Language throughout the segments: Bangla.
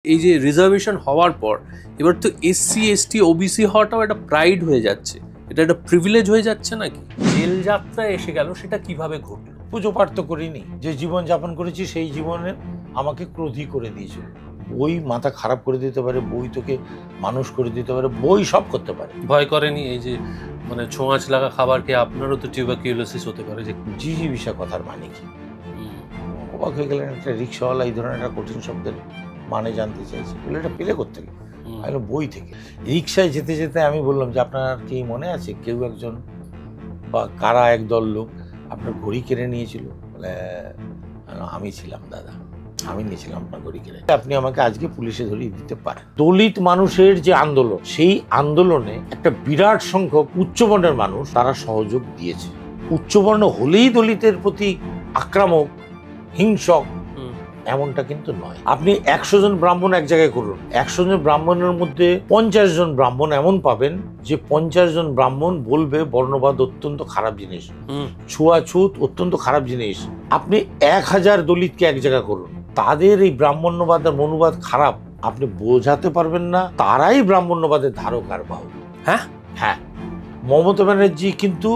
এই যে রিজার্ভেশন হওয়ার পর এবার তো এসসি এসটি ওবিসি হওয়াটাও একটা প্রাইড হয়ে যাচ্ছে, এটা একটা প্রিভিলেজ হয়ে যাচ্ছে নাকি? জেল যাত্রা এসে গেল, সেটা কিভাবে ঘটলো? পুজো পাঠ তো করিনি, যে জীবন যাপন করেছি সেই জীবনে আমাকে ক্রোধী করে দিয়েছিল। বই মাথা খারাপ করে দিতে পারে, বই তোকে মানুষ করে দিতে পারে, বই সব করতে পারে। ভয় করেনি এই যে মানে ছোঁয়াচ লাগা খাবার খেয়ে আপনারও তো টিউবারকিউলোসিস হতে পারে? যে জি বিষয় কথার মানে কি? অবাক হয়ে গেলেন, একটা রিক্সাওয়ালা এই ধরনের একটা কঠিন শব্দের মানে জানতে চাইছে, বলে এটা পেলে করতে গেলে বই থেকে। রিক্সায় যেতে যেতে আমি বললাম যে আপনার কি মনে আছে কেউ একজন বা কারা একদল লোক আপনার ঘড়ি কেড়ে নিয়েছিল? বলে আমি ছিলাম দাদা, আমি নিয়েছিলাম আপনার ঘড়ি কেড়ে। আপনি আমাকে আজকে পুলিশে ধরিয়ে দিতে পারেন। দলিত মানুষের যে আন্দোলন, সেই আন্দোলনে একটা বিরাট সংখ্যক উচ্চবর্ণের মানুষ তারা সহযোগ দিয়েছে। উচ্চবর্ণ হলেই দলিতের প্রতি আক্রামক, হিংসক এমনটা কিন্তু নয়। আপনি 100 জন ব্রাহ্মণ এক জায়গায় করুন, 100 জন ব্রাহ্মণের মধ্যে 50 জন ব্রাহ্মণ এমন পাবেন যে 50 জন ব্রাহ্মণ বলবে বর্ণবাদ অত্যন্ত খারাপ জিনিস, ছুয়াছুত অত্যন্ত খারাপ জিনিস। আপনি 1000 দলিতকে এক জায়গা করুন, তাদের এই ব্রাহ্মণ্যবাদের মনোবাদ খারাপ আপনি বোঝাতে পারবেন না, তারাই ব্রাহ্মণ্যবাদের ধারক আর বাহক। হ্যাঁ হ্যাঁ, মমতা ব্যানার্জি কিন্তু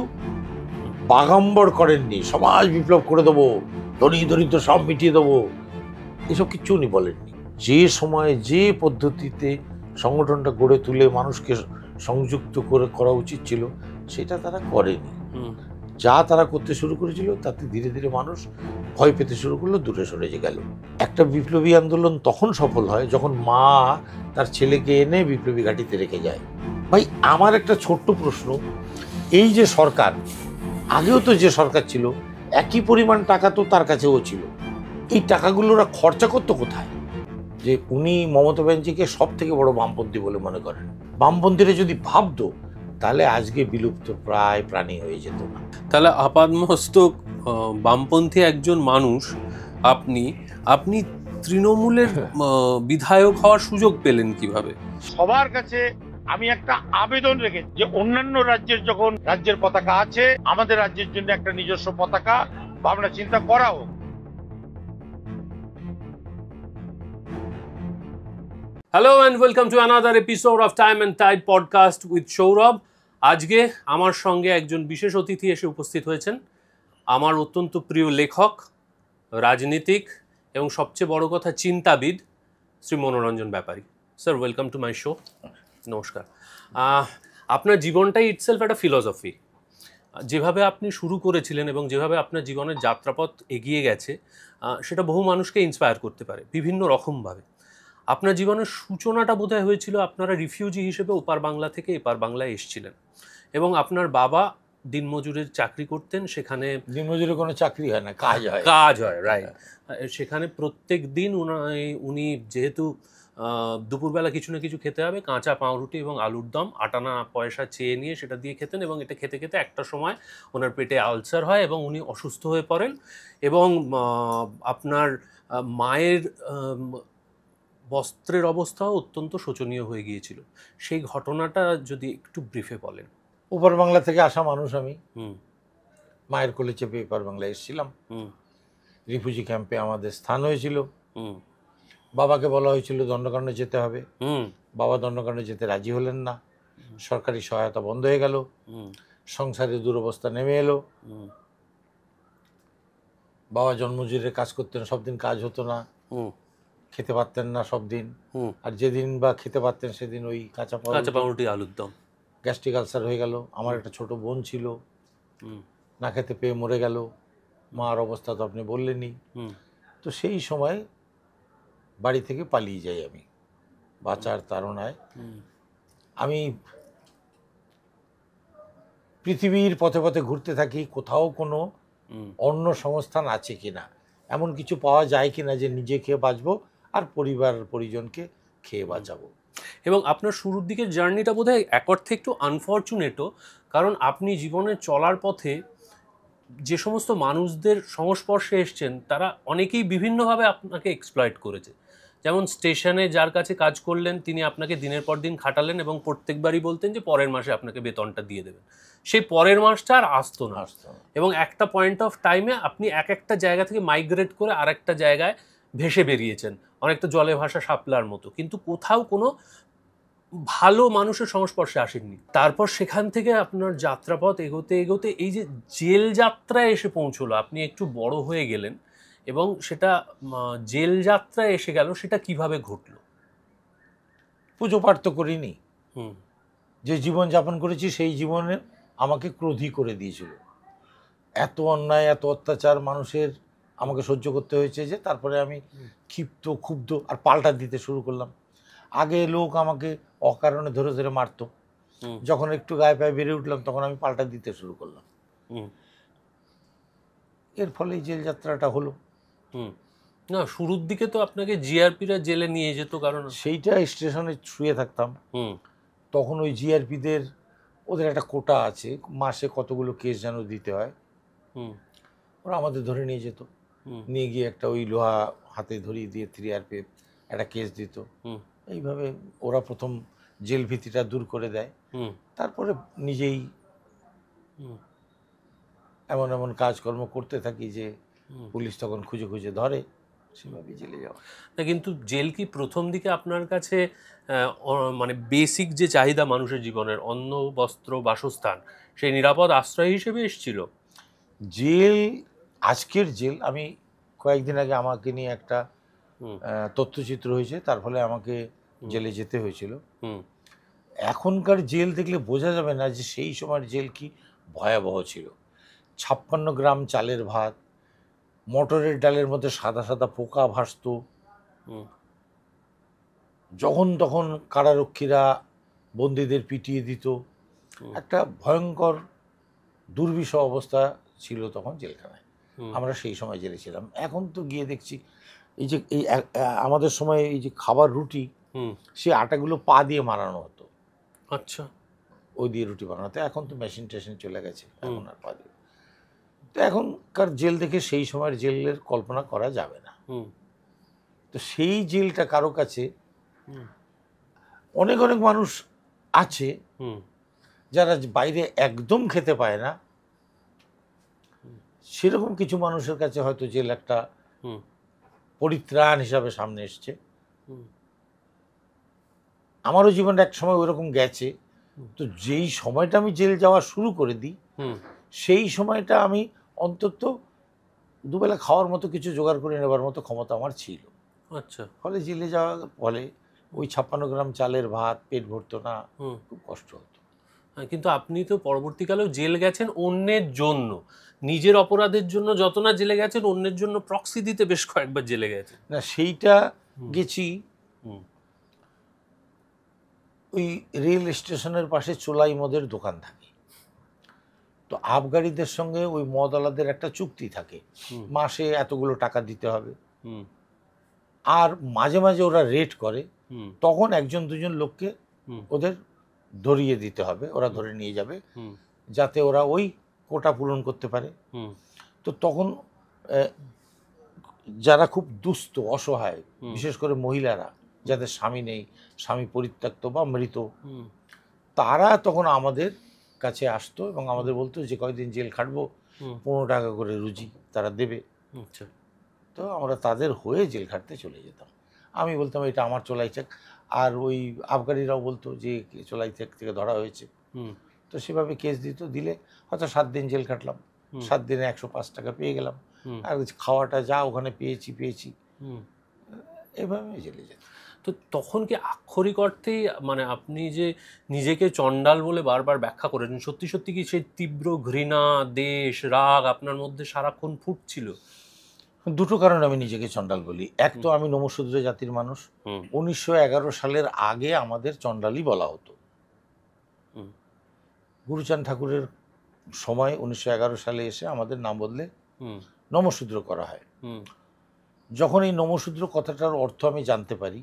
বাগাম্বর করেননি, সমাজ বিপ্লব করে দেবো, ধনী দরিদ্র সব মিটিয়ে দেবো, এসব কিচ্ছু উনি বলেননি। যে সময়ে যে পদ্ধতিতে সংগঠনটা গড়ে তুলে মানুষকে সংযুক্ত করে করা উচিত ছিল সেটা তারা করেনি। যা তারা করতে শুরু করেছিল তাতে ধীরে ধীরে মানুষ ভয় পেতে শুরু করলো, দূরে সরে গেল। একটা বিপ্লবী আন্দোলন তখন সফল হয় যখন মা তার ছেলেকে এনে বিপ্লবী ঘাঁটিতে রেখে যায়। ভাই আমার একটা ছোট্ট প্রশ্ন, এই যে সরকার, আগেও তো যে সরকার ছিল একই পরিমাণ টাকা তো তার কাছেও ছিল, এই টাকাগুলো ওরা খরচা করতো কোথায়? যে উনি মমতা ব্যানার্জিকে সব থেকে বড় বামপন্থী বলে মনে করেন, বামপন্থীরা যদি ভাবতো তাহলে আজকে বিলুপ্ত প্রায় প্রাণী হয়ে যেত না। তাহলে আপাদমস্তক বামপন্থী একজন মানুষ আপনি তৃণমূলের বিধায়ক হওয়ার সুযোগ পেলেন কিভাবে? সবার কাছে আমি একটা আবেদন রেখেছি যে অন্যান্য রাজ্যের যখন রাজ্যের পতাকা আছে, আমাদের রাজ্যের জন্য একটা নিজস্ব পতাকা ভাবনা চিন্তা করা হোক। Hello and welcome to another episode of Time and Tide podcast with Sourav. আজকে আমার সঙ্গে একজন বিশেষ অতিথি এসে উপস্থিত হয়েছেন, আমার অত্যন্ত প্রিয় লেখক, রাজনীতিক এবং সবচেয়ে বড় কথা চিন্তাবিদ Shri Manoranjan Byapari. Sir, welcome to my show. নমস্কার। আপনার জীবনটাই ইটসেলফ একটা ফিলসফি। যেভাবে আপনি শুরু করেছিলেন এবং যেভাবে আপনার জীবনের যাত্রাপথ এগিয়ে গেছে সেটা বহু মানুষকে ইন্সপায়ার করতে পারে বিভিন্ন রকমভাবে। আপনার জীবনের সূচনাটা বোধহয় হয়েছিল আপনারা রিফিউজি হিসেবে ওপার বাংলা থেকে এপার বাংলায় এসেছিলেন এবং আপনার বাবা দিনমজুরের চাকরি করতেন। সেখানে দিনমজুরের কোনো চাকরি হয় না, কাজ হয়, রাইট। সেখানে প্রত্যেক দিন উনি যেহেতু দুপুরবেলা কিছু না কিছু খেতে হবে, কাঁচা পাউরুটি এবং আলুর দম 8 আনা পয়সা চেয়ে নিয়ে সেটা দিয়ে খেতেন এবং এটা খেতে খেতে একটা সময় ওনার পেটে আলসার হয় এবং উনি অসুস্থ হয়ে পড়েন এবং আপনার মায়ের বস্ত্রের অবস্থাও অত্যন্ত শোচনীয় হয়ে গিয়েছিল। সেই ঘটনাটা যদি একটু ব্রিফে বলেন। ওপার বাংলা থেকে আসা মানুষ আমি, মায়ের কোলে চেপে এপার বাংলায় এসেছিলাম। রিফিউজি ক্যাম্পে আমাদের স্থান হয়েছিল। বাবাকে বলা হয়েছিল দণ্ডকারণ্যে যেতে হবে, বাবা দণ্ডকারণ্যে যেতে রাজি হলেন না, সরকারি সহায়তা বন্ধ হয়ে গেল, সংসারে দুরবস্থা নেমে এলো। বাবা জন্মজুরের কাজ করতেন, সব দিন কাজ হতো না, খেতে পারতেন না সব দিন, আর যেদিন বা খেতে পারতেন সেদিন ওই কাঁচা পাউরুটি আলুর দম। গ্যাস্ট্রিক আলসার হয়ে গেল। আমার একটা ছোট বোন ছিল, না খেতে পেয়ে মরে গেল। মার অবস্থা তো আপনি বললেনই। তো সেই সময় বাড়ি থেকে পালিয়ে যাই আমি বাঁচার তাড়নায়। আমি পৃথিবীর পথে পথে ঘুরতে থাকি, কোথাও কোনো অন্য সংস্থান আছে কিনা, এমন কিছু পাওয়া যায় কিনা যে নিজে খেয়ে বাঁচবো আর পরিবার পরিজনকে খেয়ে বাঁচাবো। এবং আপনার শুরুর দিকের জার্নিটা বোধহয় এক অর্থে একটু আনফর্চুনেটও, কারণ আপনি জীবনে চলার পথে যে সমস্ত মানুষদের সংস্পর্শে এসছেন তারা অনেকেই বিভিন্নভাবে আপনাকে এক্সপ্লয়েট করেছে। যেমন স্টেশনে যার কাছে কাজ করলেন তিনি আপনাকে দিনের পর দিন খাটালেন এবং প্রত্যেকবারই বলতেন যে পরের মাসে আপনাকে বেতনটা দিয়ে দেবেন। সেই পরের মাসটা আর আসতো না এবং একটা পয়েন্ট অফ টাইমে আপনি এক একটা জায়গা থেকে মাইগ্রেট করে আর একটা জায়গায় ভেসে বেরিয়েছেন, অনেকটা জলে ভাসা শাপলার মতো, কিন্তু কোথাও কোনো ভালো মানুষের সংস্পর্শে আসেননি। তারপর সেখান থেকে আপনার যাত্রাপথ এগোতে এগোতে এই যে জেল যাত্রায় এসে পৌঁছলো, আপনি একটু বড় হয়ে গেলেন এবং সেটা জেল যাত্রায় এসে গেল, সেটা কিভাবে ঘটলো? পুজো পাঠ তো করিনি, হুম যে জীবন যাপন করেছি সেই জীবনে আমাকে ক্রোধী করে দিয়েছিল। এত অন্যায়, এত অত্যাচার মানুষের আমাকে সহ্য করতে হয়েছে যে তারপরে আমি ক্ষুব্ধ আর পাল্টা দিতে শুরু করলাম। আগে লোক আমাকে অকারণে ধরে ধরে মারতো, যখন একটু গায়ে পায়ে বেড়ে উঠলাম তখন আমি পাল্টা দিতে শুরু করলাম। এর ফলে জেল যাত্রাটা হলো। না, শুরুর দিকে তো আপনাকে জিআরপিরা জেলে নিয়ে যেত, কারণ সেইটা স্টেশনে শুয়ে থাকতাম, তখন ওই জিআরপিদের ওদের একটা কোটা আছে, মাসে কতগুলো কেস যেন দিতে হয়, ওরা আমাদের ধরে নিয়ে যেত, নিয়ে গিয়ে একটা ওই লোহা হাতে ধরিয়ে দিয়ে 3RPF একটা কেস দিত। এইভাবে ওরা প্রথম জেল ভীতিটা দূর করে দেয়, তারপরে নিজেই এমন এমন কাজকর্ম করতে থাকি যে পুলিশ তখন খুঁজে খুঁজে ধরে, সেভাবে জেলে যাওয়া। না, কিন্তু জেল কি প্রথম দিকে আপনার কাছে মানে বেসিক যে চাহিদা মানুষের জীবনের, অন্ন বস্ত্র বাসস্থান, সেই নিরাপদ আশ্রয় হিসেবে এসেছিল? জেল, আজকের জেল, আমি কয়েকদিন আগে আমাকে নিয়ে একটা তথ্যচিত্র হয়েছে, তার ফলে আমাকে জেলে যেতে হয়েছিল। এখনকার জেল দেখলে বোঝা যাবে না যে সেই সময়ের জেল কি ভয়াবহ ছিল। 56 গ্রাম চালের ভাত, মটরের ডালের মধ্যে সাদা সাদা পোকা ভাসত, যখন তখন কারারক্ষীরা বন্দীদের পিটিয়ে দিত, একটা ভয়ঙ্কর দুর্বিষহ অবস্থা ছিল তখন জেলখানায়। আমরা সেই সময় জেলে ছিলাম। এখন তো গিয়ে দেখছি এই যে এই আমাদের সময় এই যে খাবার রুটি, সেই আটাগুলো পা দিয়ে মারানো হতো। আচ্ছা, ওই দিয়ে রুটি বানানো হতো। এখন তো মেশিন টেশিন চলে গেছে, এখন আর পা দিয়ে। তো এখনকার জেল দেখে সেই সময়ের জেলের কল্পনা করা যাবে না। তো সেই জেলটা কারো কাছে, অনেক অনেক মানুষ আছে যারা বাইরে একদম খেতে পায় না, সেরকম কিছু মানুষের কাছে হয়তো জেল একটা পরিত্রাণ হিসাবে সামনে এসছে। আমারও জীবনটা এক সময় ওইরকম গেছে। তো যেই সময়টা আমি জেল যাওয়া শুরু করে দিই, সেই সময়টা আমি অন্তত দুবেলা খাওয়ার মতো কিছু জোগাড় করে নেবার মতো ক্ষমতা আমার ছিল। আচ্ছা। ফলে জেলে যাওয়ার ফলে ওই 56 গ্রাম চালের ভাত পেট ভরতো না, খুব কষ্ট হতো। কিন্তু আপনি তো পরবর্তীকালেও জেল গেছেন অন্যের জন্য, নিজের অপরাধের জন্য যত না জেলে গেছেন, অন্যের জন্য প্রক্সি দিতে বেশ কয়েকবার জেলে গেছেন। না, সেইটা গেছি। ওই রেল স্টেশনের পাশে চোলাই মদের দোকান থাকে, তো আবগারিদের সঙ্গে ওই মদওয়ালাদের একটা চুক্তি থাকে, মাসে এতগুলো টাকা দিতে হবে। আর মাঝে মাঝে ওরা রেট করে, তখন একজন দুজন লোককে ওদের ধরিয়ে দিতে হবে, ওরা ধরে নিয়ে যাবে, যাতে ওরা ওই কোটা পূরণ করতে পারে। তো তখন যারা খুব দুস্থ অসহায়, বিশেষ করে মহিলারা যাদের স্বামী নেই, স্বামী পরিত্যক্ত বা মৃত, তারা তখন আমাদের কাছে আসতো এবং আমাদের বলতো যে কয়েকদিন জেল খাটবো, 15 টাকা করে রুজি তারা দেবে। তো আমরা তাদের হয়ে জেল খাটতে চলে যেতাম। আমি বলতাম এটা আমার চোলাই চেক, আর ওই আবগারিরাও বলতো যে চোলাই চেক থেকে ধরা হয়েছে। তো সেভাবে কেস দিত, দিলে হয়তো 7 দিন জেল খাটলাম, 7 দিনে 105 টাকা পেয়ে গেলাম, আর খাওয়াটা যা ওখানে পেয়েছি, এভাবে জেলে যেতাম। তো তখন কি আক্ষরিক অর্থেই, মানে আপনি যে নিজেকে চণ্ডাল বলে বারবার ব্যাখ্যা করেছেন, সত্যি সত্যি কি সেই তীব্র ঘৃণা, দেশ, রাগ আপনার মধ্যে সারাক্ষণ ফুটছিল? দুটো কারণে আমি নিজেকে চণ্ডাল বলি। এক তো আমি নমশূদ্র জাতির মানুষ। 1911 সালের আগে আমাদের চণ্ডালই বলা হতো। গুরুচাঁদ ঠাকুরের সময় 1911 সালে এসে আমাদের নাম বদলে নমশূদ্র করা হয়। যখন এই নমশূদ্র কথাটার অর্থ আমি জানতে পারি,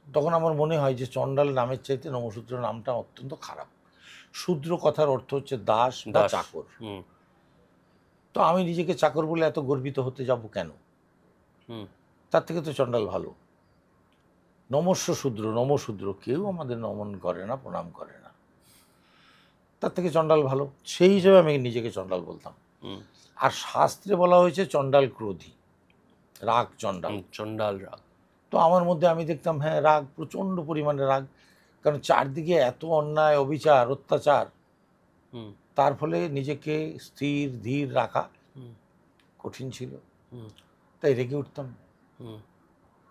তখন আমার মনে হয় যে চণ্ডাল নামের চাইতে নমশূদ্র নামটা অত্যন্ত খারাপ। শূদ্র কথার অর্থ হচ্ছে দাস বা চাকর। তো আমি নিজেকে চাকর বলে এত গর্বিত হতে যাব কেন? তার থেকে তো চণ্ডাল ভালো। নমশূদ্র কেউ আমাদের নমন করে না, প্রণাম করে না, তার থেকে চণ্ডাল ভালো। সেই হিসেবে আমি নিজেকে চণ্ডাল বলতাম। আর শাস্ত্রে বলা হয়েছে চণ্ডাল ক্রোধী, রাগ চণ্ডাল, চণ্ডাল রাগ। তো আমার মধ্যে আমি দেখতাম হ্যাঁ রাগ, প্রচণ্ড পরিমাণে রাগ, কারণ চারদিকে এত অন্যায়, অবিচার, অত্যাচার, তার ফলে নিজেকে স্থির ধীর রাখা কঠিন ছিল, তাই রেগে উঠতাম।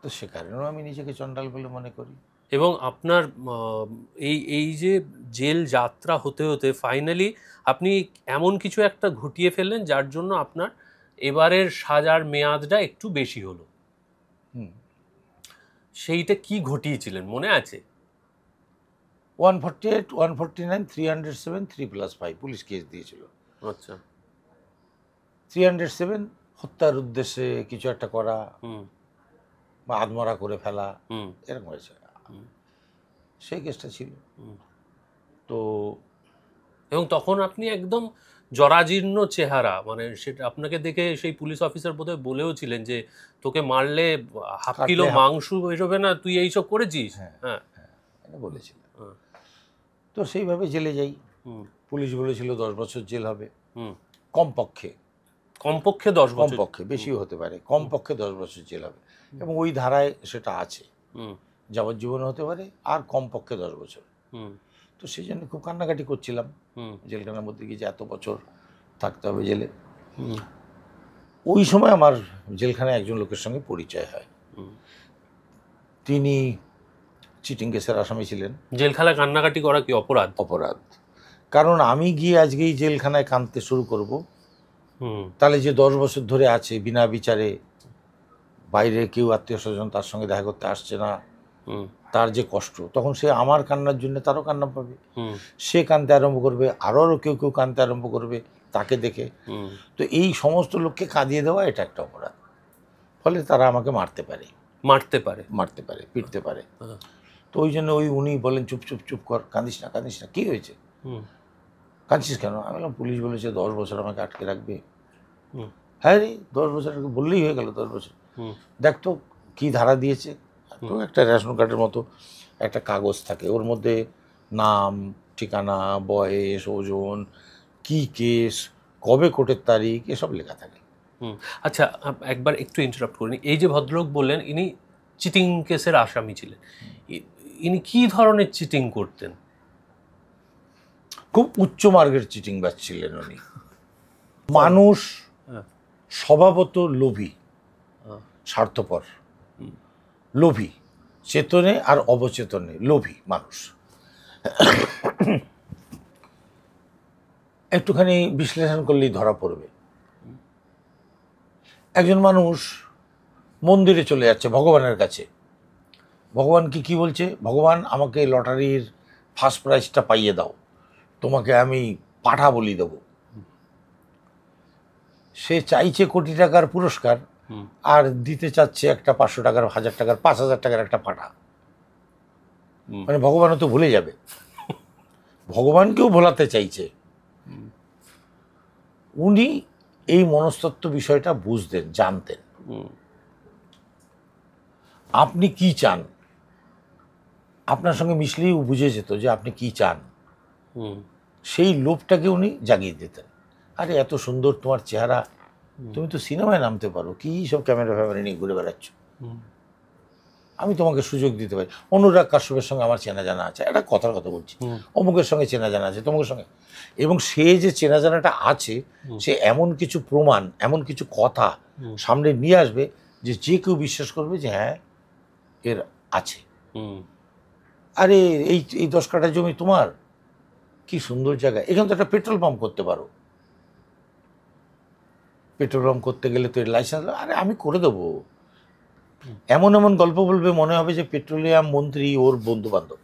তো সে কারণেও আমি নিজেকে চণ্ডাল বলে মনে করি। এবং আপনার এই যে জেল যাত্রা হতে হতে ফাইনালি আপনি এমন কিছু একটা ঘটিয়ে ফেললেন যার জন্য আপনার এবারের সাজার মেয়াদটা একটু বেশি হলো। সেইটা কি ঘটিয়েছিলেন মনে আছে? 148, 149, 307, 3+5 পুলিশ কেস দিয়েছিল। আচ্ছা। 307 হত্যার উদ্দেশ্যে কিছু একটা করা বা আধমরা করে ফেলা, এরকম হয়েছে, সেই কেসটা ছিল। তো এবং তখন আপনি একদম জরাজীর্ণ চেহারা, মানে সেটা আপনাকে দেখে সেই পুলিশ অফিসার বোধহয় বলেও ছিলেন যে তোকে মারলে হাফ কিলো মাংস বেরোবে না, তুই এইসব করেছিস। হ্যাঁ বলেছিল। তো সেইভাবে জেলে যাই। পুলিশ বলেছিল 10 বছর জেল হবে কমপক্ষে। কমপক্ষে 10 বছর, কমপক্ষে, বেশিও হতে পারে, কমপক্ষে 10 বছর জেল হবে। এবং ওই ধারায় সেটা আছে, যাবজ্জীবন হতে পারে আর কমপক্ষে 10 বছর। তো সেই জন্য খুব কান্নাকাটি করছিলাম জেলখানার মধ্যে গিয়ে, যে এত বছর থাকতে হবে জেলে। ওই সময় আমার জেলখানায় একজন লোকের সঙ্গে পরিচয় হয়। তিনি চিটিং কেসের আসামি ছিলেন। জেলখানায় কান্নাকাটি করা কি অপরাধ? অপরাধ, কারণ আমি গিয়ে আজকেই জেলখানায় কাঁদতে শুরু করব, তাহলে যে 10 বছর ধরে আছে বিনা বিচারে, বাইরে কেউ আত্মীয় স্বজন তার সঙ্গে দেখা করতে আসছে না, তার যে কষ্ট, তখন সে আমার কান্নার জন্য তারও কান্না পাবে, সে কাঁদতে আরম্ভ করবে, আরও কেউ কেউ কাঁদতে আরম্ভ করবে তাকে দেখে। তো এই সমস্ত লোককে কাঁদিয়ে দেওয়া এটা একটা অপরাধ। ফলে তারা আমাকে মারতে পারে, পিটতে পারে। তো ওই জন্য উনি বলেন চুপ চুপ চুপ কর, কাঁদিস না কাঁদিস না। কী হয়েছে, কাঁদছিস কেন? আমি বললাম পুলিশ বলেছে 10 বছর আমাকে আটকে রাখবে। হ্যাঁ রে, 10 বছর বললেই হয়ে গেল, 10 বছর। দেখ তো কী ধারা দিয়েছে। তো একটা রেশন কার্ডের মতো একটা কাগজ থাকে, ওর মধ্যে নাম, ঠিকানা, বয়স, ওজন, কি কেস, কবে কোর্টের তারিখ, এসব লেখা থাকে। আচ্ছা, একবার একটু ইন্টারাপ্ট করিনি। এই যে ভদ্রলোক বললেন ইনি চিটিং কেসের আসামি ছিলেন, ইনি কি ধরনের চিটিং করতেন? খুব উচ্চ মার্গের চিটিং বাজ ছিলেন উনি। মানুষ স্বভাবত লোভী, স্বার্থপর, লোভী, চেতনে আর অবচেতনে লোভী মানুষ। একটুখানি বিশ্লেষণ করলেই ধরা পড়বে। একজন মানুষ মন্দিরে চলে যাচ্ছে ভগবানের কাছে, ভগবানকে কি বলছে, ভগবান আমাকে লটারির ফার্স্ট প্রাইজটা পাইয়ে দাও, তোমাকে আমি পাঠা বলি দেব। সে চাইছে কোটি টাকার পুরস্কার, আর দিতে চাচ্ছে একটা 500 টাকার, 1000 টাকার, 5000 টাকার একটা পাঠা। মানে ভগবানও তো ভুলে যাবে, ভগবানকেও ভোলাতে চাইছে। উনি এই মনস্তত্ত্ব বিষয়টা বুঝতেন, জানতেন। আপনি কি চান, আপনার সঙ্গে মিশলেই বুঝে যেত যে আপনি কি চান। সেই লোভটাকে উনি জাগিয়ে দিতেন। আরে এত সুন্দর তোমার চেহারা, তুমি তো সিনেমায় নামতে পারো, কি সব ক্যামেরা ফ্যামেরা নিয়ে ঘুরে বেড়াচ্ছ, আমি তোমাকে সুযোগ দিতে পারি। অনুরাগ কাশ্যপের সঙ্গে আমার চেনা জানা আছে, একটা কথার কথা বলছি, অমুকের সঙ্গে চেনা জানা আছে, তোমাদের সঙ্গে। এবং সে যে চেনা জানাটা আছে, সে এমন কিছু প্রমাণ, এমন কিছু কথা সামনে নিয়ে আসবে যে যে কেউ বিশ্বাস করবে যে হ্যাঁ এর আছে। আরে এই 10 কাঠা জমি তোমার, কি সুন্দর জায়গা, এখানে তো একটা পেট্রোল পাম্প করতে পারো। পেট্রোল পাম্প করতে গেলে তো এর লাইসেন্স, আরে আমি করে দেবো। এমন এমন গল্প বলবে, মনে হবে যে পেট্রোলিয়াম মন্ত্রী ওর বন্ধু বান্ধব,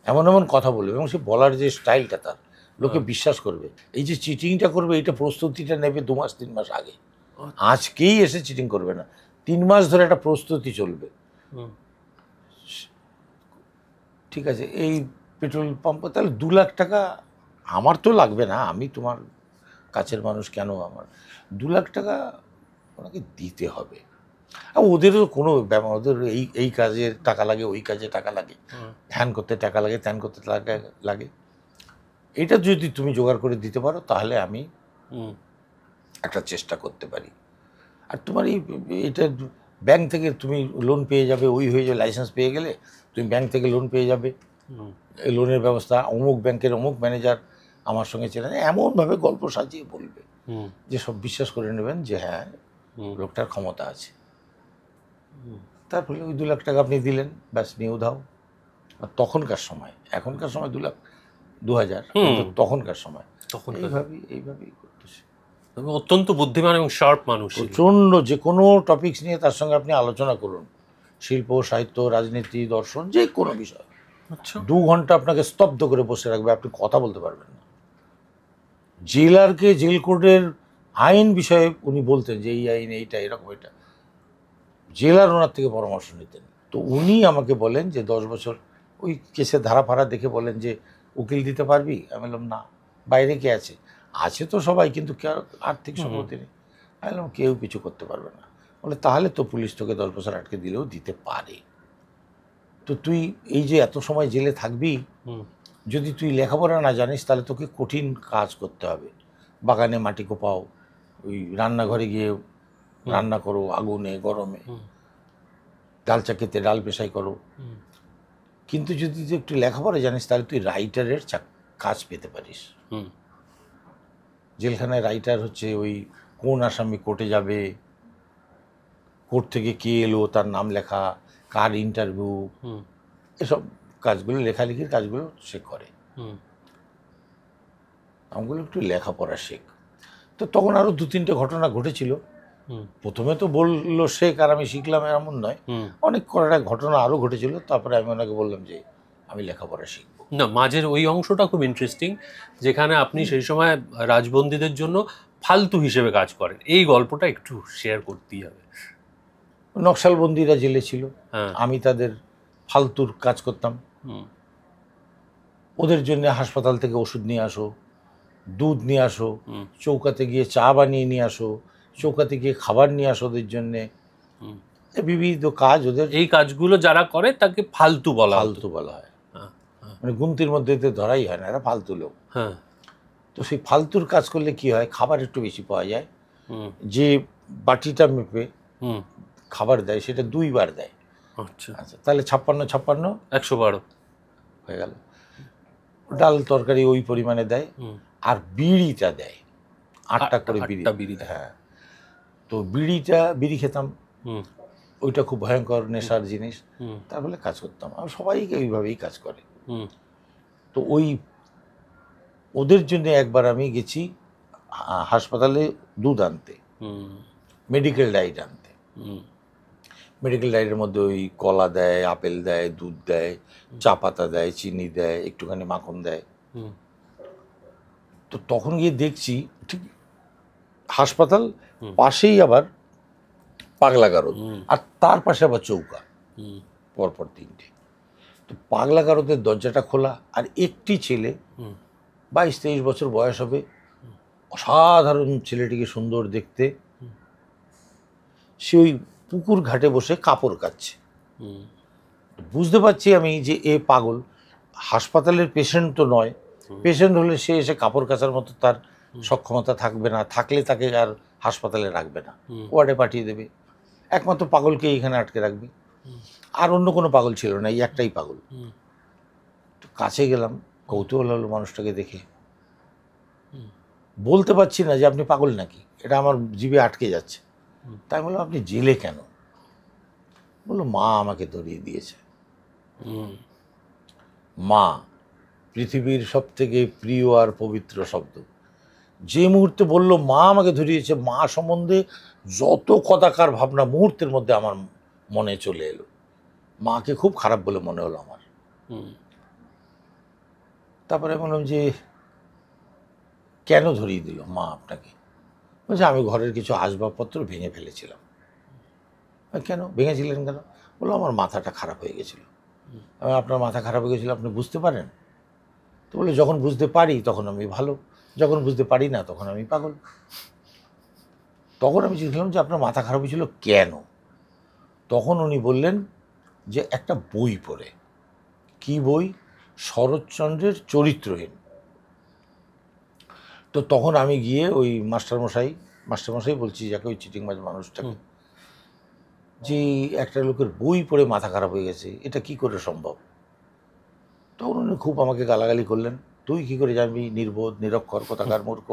এমন এমন কথা বলবে। এবং সে বলার যে স্টাইলটা তার, লোকে বিশ্বাস করবে। এই যে চিটিংটা করবে, এটা প্রস্তুতিটা নেবে 2 মাস 3 মাস আগে। আজকেই এসে চিটিং করবে না, 3 মাস ধরে একটা প্রস্তুতি চলবে। ঠিক আছে, এই পেট্রোল পাম্প, তাহলে 2 লাখ টাকা আমার তো লাগবে না, আমি তোমার কাছের মানুষ, কেন আমার 2 লাখ টাকা ওনাকে দিতে হবে। আর ওদেরও কোনো ব্যাপার, ওদের এই কাজে টাকা লাগে, ওই কাজে টাকা লাগে, ধ্যান করতে টাকা লাগে, ধ্যান করতে লাগে। এটা যদি তুমি জোগাড় করে দিতে পারো তাহলে আমি একটা চেষ্টা করতে পারি। আর তোমার এটা ব্যাংক থেকে তুমি লোন পেয়ে যাবে, ওই হয়ে যাবে, লাইসেন্স পেয়ে গেলে তুমি ব্যাংক থেকে লোন পেয়ে যাবে, এই লোনের ব্যবস্থা অমুক ব্যাংকের অমুক ম্যানেজার আমার সঙ্গে চেনা, এমনভাবে গল্প সাজিয়ে বলবে যে সব বিশ্বাস করে নেবেন যে হ্যাঁ লোকটার ক্ষমতা আছে। তারপরে ওই 2 লাখ টাকা আপনি দিলেন, ব্যাস নিয়ে উধাও। আর তখনকার সময়, এখনকার সময় 2 লাখ 2000, কিন্তু তখনকার সময় এইভাবেই করতেছে। অত্যন্ত বুদ্ধিমান এবং শার্প মানুষ, প্রচণ্ড। যে কোনো টপিকস নিয়ে তার সঙ্গে আপনি আলোচনা করুন, শিল্প, সাহিত্য, রাজনীতি, দর্শন, যে কোনো বিষয়, 2 ঘন্টা আপনাকে স্তব্ধ করে বসে রাখবে, আপনি কথা বলতে পারবেন না। জেলারকে জেল কোডের আইন বিষয়ে উনি বলতেন যে এই আইন এইটা, এরকম এটা, জেলার ওনার থেকে পরামর্শ নিতেন। তো উনি আমাকে বলেন যে 10 বছর ওই কেসের ধারা ফারা দেখে বলেন যে উকিল দিতে পারবি? আমি বললাম না। বাইরে কে আছে? আছে তো সবাই, কিন্তু আর্থিক সম্মতি নেই। আমি বললাম কেউ কিছু করতে পারবে না। বলে তাহলে তো পুলিশ তোকে 10 বছর আটকে দিলেও দিতে পারে। তো তুই এই যে এত সময় জেলে থাকবি, যদি তুই লেখাপড়া না জানিস তাহলে তোকে কঠিন কাজ করতে হবে। বাগানে মাটি কোপাও, ওই রান্নাঘরে গিয়ে রান্না করো, আগুনে গরমে, ডাল চাকিতে ডাল পেশাই করো। কিন্তু যদি তুই একটু লেখাপড়া জানিস তাহলে তুই রাইটারের কাজ পেতে পারিস। জেলখানায় রাইটার হচ্ছে ওই কোন আসামি কোর্টে যাবে, কোর্ট থেকে কে এলো তার নাম লেখা, কার ইন্টারভিউ, এসব কাজগুলো, লেখালেখির কাজগুলো সে করে। আমগুলো একটু লেখাপড়া শেখ। তো তখন আরও 2-3টে ঘটনা ঘটেছিল। প্রথমে তো বললো শেখ আর আমি শিখলাম এমন নয়, অনেক কটা ঘটনা আরও ঘটেছিল। তারপরে আমি ওনাকে বললাম যে আমি লেখাপড়া শিখবো। না, মাঝের ওই অংশটা খুব ইন্টারেস্টিং, যেখানে আপনি সেই সময় রাজবন্দীদের জন্য ফালতু হিসেবে কাজ করেন। এই গল্পটা একটু শেয়ার করতেই হবে। নকশালবন্দিরা জেলে ছিল, আমি তাদের ফালতুর কাজ করতাম। ওদের জন্য হাসপাতাল থেকে ওষুধ নিয়ে আসো, দুধ নিয়ে আসো, চৌকাতে গিয়ে চা বানিয়ে নিয়ে আসো, চৌকাতে গিয়ে খাবার নিয়ে আসো ওদের জন্যে, বিবিধ কাজ। ওদের এই কাজগুলো যারা করে তাকে ফালতু বলা হয়, মানে গুনতির মধ্যে ধরাই হয় না, এরা ফালতু লোক। তো সেই ফালতুর কাজ করলে কি হয়, খাবার একটু বেশি পাওয়া যায়। যে বাটিটা মেপে খাবার দেয় সেটা 2 বার দেয়। আচ্ছা, তাহলে 56 112 হয়ে গেল। ডাল তরকারি ওই পরিমাণে দেয়, আর বিড়িটা দেয় 8টা করে বিড়ি। হ্যাঁ, তো বিড়ি খেতাম, ওইটা খুব ভয়ঙ্কর নেশার জিনিস। তারপরে কাজ করতাম, আর সবাইকে ওইভাবেই কাজ করে। তো ওদের জন্য একবার আমি গেছি হাসপাতালে দুধ আনতে, মেডিকেল ডায়েট আনতে। মেডিকেল ডায়েটের মধ্যে ওই কলা দেয়, আপেল দেয়, দুধ দেয়, চা পাতা দেয়, চিনি দেয়, একটুখানি মাখন দেয়। তো তখন গিয়ে দেখছি ঠিক হাসপাতাল, পাশেই আবার পাগলাগারদ, আর তার পাশে আবার চৌকা, পরপর 3টে। তো পাগলাগারদের দরজাটা খোলা, আর একটি ছেলে 22-23 বছর বয়স হবে, অসাধারণ ছেলেটিকে, সুন্দর দেখতে, সে ওই পুকুর ঘাটে বসে কাপড় কাচ্ছে। বুঝতে পারছি আমি যে এ পাগল, হাসপাতালের পেশেন্ট তো নয়। পেশেন্ট হলে সে এসে কাপড় কাচার মতো তার সক্ষমতা থাকবে না, থাকলে তাকে আর হাসপাতালে রাখবে না, ওয়ার্ডে পাঠিয়ে দেবে। একমাত্র পাগলকে এইখানে আটকে রাখবে, আর অন্য কোনো পাগল ছিল না, এই একটাই পাগল। কাছে গেলাম, কৌতূহল হলো মানুষটাকে দেখে। বলতে পারছি না যে আপনি পাগল নাকি, এটা আমার জিভে আটকে যাচ্ছে। তাই বললাম আপনি জেলে কেন? বললো মা আমাকে ধরিয়ে দিয়েছে। মা পৃথিবীর সবথেকে প্রিয় আর পবিত্র শব্দ। যে মুহূর্তে বললো মা আমাকে ধরিয়েছে, মা সম্বন্ধে যত কদাকার ভাবনা মুহূর্তের মধ্যে আমার মনে চলে এলো। মাকে খুব খারাপ বলে মনে হলো আমার। তারপরে বললাম যে কেন ধরিয়ে দিল মা আপনাকে? বলছে আমি ঘরের কিছু আসবাবপত্র ভেঙে ফেলেছিলাম। কেন ভেঙেছিলেন কেন? বললো আমার মাথাটা খারাপ হয়ে গেছিল। আপনার মাথা খারাপ হয়ে গেছিলো আপনি বুঝতে পারেন? তো বলে যখন বুঝতে পারি তখন আমি ভালো, যখন বুঝতে পারি না তখন আমি পাগল। তখন আমি জিজ্ঞেস যে আপনার মাথা খারাপ হয়েছিল কেন? তখন উনি বললেন যে একটা বই পড়ে। কি বই? শরৎচন্দ্রের চরিত্রহীন। তো তখন আমি গিয়ে ওই মাস্টারমশাই বলছি যাকে, ওই চিটিংবাজ মানুষটাকে যে একটা লোকের বই পড়ে মাথা খারাপ হয়ে গেছে, এটা কি করে সম্ভব? তখন উনি খুব আমাকে গালাগালি করলেন, তুই কি করে জানবি, নির্বোধ নিরক্ষর কোথাকার মূর্খ,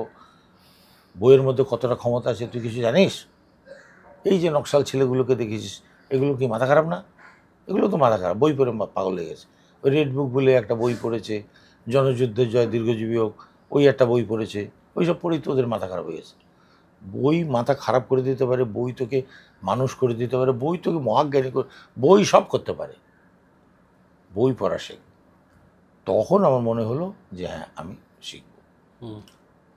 বইয়ের মধ্যে কতটা ক্ষমতা আছে তুই কিছু জানিস? এই যে নকশাল ছেলেগুলোকে দেখেছিস, এগুলো কি মাথা খারাপ না? এগুলো তো মাথা খারাপ, বই পড়ে পাগল হয়ে গেছে। ওই রেড বুক বলে একটা বই পড়েছে, জনযুদ্ধের জয় দীর্ঘজীবী হোক, ওই একটা বই পড়েছে, ওই সব পড়েই তো ওদের মাথা খারাপ হয়ে গেছে। বই মাথা খারাপ করে দিতে পারে, বই তোকে মানুষ করে দিতে পারে, বই তোকে মহাজ্ঞানী করে, বই সব করতে পারে, বই পড়া শেখ। তখন আমার মনে হলো যে হ্যাঁ আমি শিখব।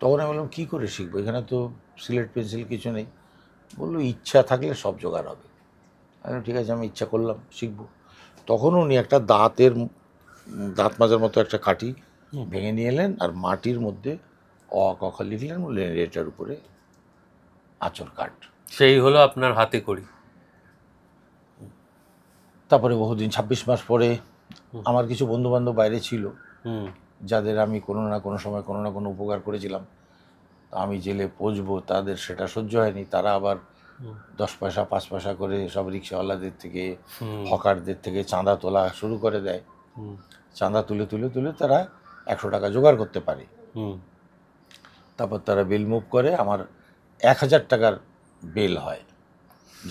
তখন আমি বললাম কী করে শিখবো, এখানে তো সিলেট পেন্সিল কিছু নেই। বললো ইচ্ছা থাকলে সব জোগাড় হবে। আমি ঠিক আছে, আমি ইচ্ছা করলাম শিখব। তখন উনি একটা দাঁত মাজার মতো একটা কাঠি ভেঙে নিয়ে এলেন, আর মাটির মধ্যে অ ক খ লিখলেন, বললেন এটার উপরে আঁচড় কাঠ। সেই হলো আপনার হাতে করি। তারপরে বহুদিন 26 মাস পরে আমার কিছু বন্ধুবান্ধব বাইরে ছিল, যাদের আমি কোনো না কোনো সময় কোনো না কোনো উপকার করেছিলাম। আমি জেলে পৌঁছবো, তাদের সেটা সহ্য হয়নি। তারা আবার 10 পয়সা 5 পয়সা করে সব রিক্সাওয়ালাদের থেকে, হকারদের থেকে চাঁদা তোলা শুরু করে দেয়। চাঁদা তুলে তুলে তুলে তারা 100 টাকা জোগাড় করতে পারে। তারপর তারা বেল মুভ করে, আমার 1000 টাকার বেল হয়,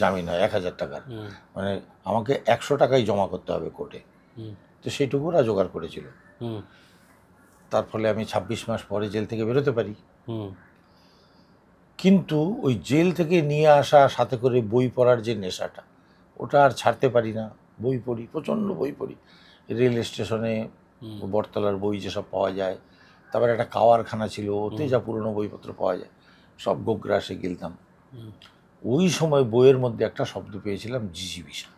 জামিন হয় 1000 টাকার। মানে আমাকে 100 টাকাই জমা করতে হবে কোর্টে। তো সেইটুকু ওরা জোগাড় করেছিল। তার ফলে আমি 26 মাস পরে জেল থেকে বেরোতে পারি। কিন্তু ওই জেল থেকে নিয়ে আসা সাথে করে বই পড়ার যে নেশাটা, ওটা আর ছাড়তে পারি না। বই পড়ি, প্রচণ্ড বই পড়ি। রেল স্টেশনে বটতলার বই যেসব পাওয়া যায়, তারপরে একটা কাওয়ারখানা ছিল, ওতে যা পুরনো বইপত্র পাওয়া যায় সব গোগ্রাসে গেলতাম। ওই সময় বইয়ের মধ্যে একটা শব্দ পেয়েছিলাম, জিজিবিষা,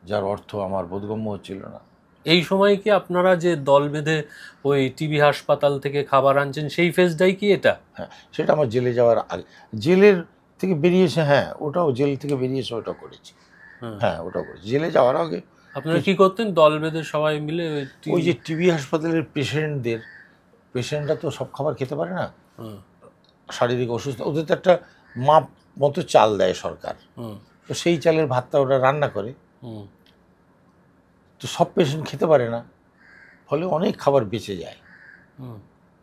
যার অর্থ আমার বোধগম্য হচ্ছিল না। এই সময় কি আপনারা যে দল বেঁধে ওই টিবি হাসপাতাল থেকে খাবার আনছেন, সেই ফেজটাই কি এটা? হ্যাঁ, সেটা আমার জেলে যাওয়ার আগে, জেলের থেকে বেরিয়েছে, হ্যাঁ ওটাও জেল থেকে বেরিয়েছে, ওটাও করেছি। হ্যাঁ ওটাও করেছি, জেলে যাওয়ার আগে। আপনারা কি করতেন দল বেঁধে সবাই মিলে? ওই যে টিবি হাসপাতালের পেশেন্টরা তো সব খাবার খেতে পারে না, শারীরিক অসুস্থ, ওদের তো একটা মাপ মতো চাল দেয় সরকার, তো সেই চালের ভাতটা ওরা রান্না করে, তো সব পেশেন্ট খেতে পারে না, ফলে অনেক খাবার বেঁচে যায়।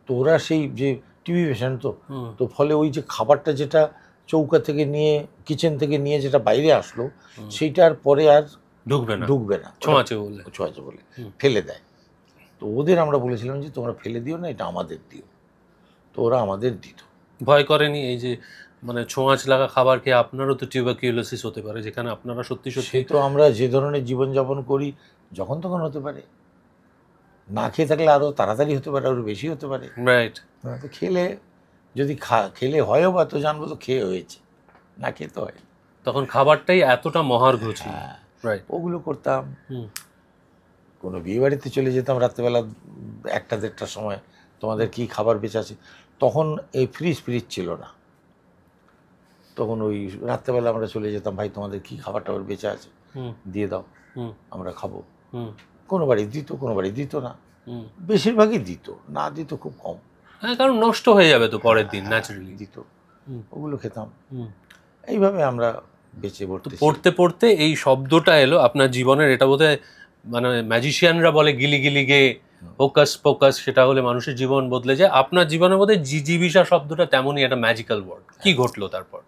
তো ওরা সেই যে টিবি পেশেন্ট তো ফলে ওই যে খাবারটা যেটা চৌকা থেকে নিয়ে, কিচেন থেকে নিয়ে যেটা বাইরে আসলো, সেইটার পরে আর ঢুকবে না, ছোঁয়াচে বলে ফেলে দেয়। তো ওদের আমরা বলেছিলাম যে তোমরা ফেলে দিও না, এটা আমাদের দিও। তো ওরা আমাদের দিত। ভয় করেনি এই যে মানে ছোঁয়াচ লাগা খাবার খেয়ে আপনারও তো টিউবারকিউলোসিস হতে পারে, যেখানে আপনারা সত্যি সত্যি? তো আমরা যে ধরনের জীবনযাপন করি, যখন তখন হতে পারে। না খেয়ে থাকলে আরও তাড়াতাড়ি হতে পারে, আরও বেশি হতে পারে। রাইট। তো খেলে যদি খেলে হয়ও বা, তো জানবো তো খেয়ে হয়েছে, না খেতে হয়। তখন খাবারটাই এতটা মহার্ঘ ছিল। রাইট, ওগুলো করতাম। কোনো বিয়ে বাড়িতে চলে যেতাম রাত্রেবেলা 1টা-1:30টার সময়, তোমাদের কি খাবার বেঁচে আছে। তখন এই ফ্রিজ ছিল না, তখন ওই রাত্রেবেলা আমরা চলে যেতাম, ভাই তোমাদের কি খাবার টাবার বেঁচে আছে দিয়ে দাও, আমরা খাবো। কোনো বাড়ি দিত, কোনো বাড়ি দিত না, বেশিরভাগই দিত, না দিত খুব কম। হ্যাঁ, কারণ নষ্ট হয়ে যাবে তো পরের দিন, ন্যাচারালি দিত, ওগুলো খেতাম। এইভাবে আমরা বেঁচে পড়তে পড়তে এই শব্দটা এলো আপনার জীবনের। এটা বোধহয় মানে ম্যাজিশিয়ানরা বলে গিলি গিলি গে, হোকাস পোকাস, সেটা হলে মানুষের জীবন বদলে যায়। আপনার জীবনের মধ্যে জিজিবিষা শব্দটা তেমনই একটা ম্যাজিক্যাল ওয়ার্ড। কি ঘটলো তারপর?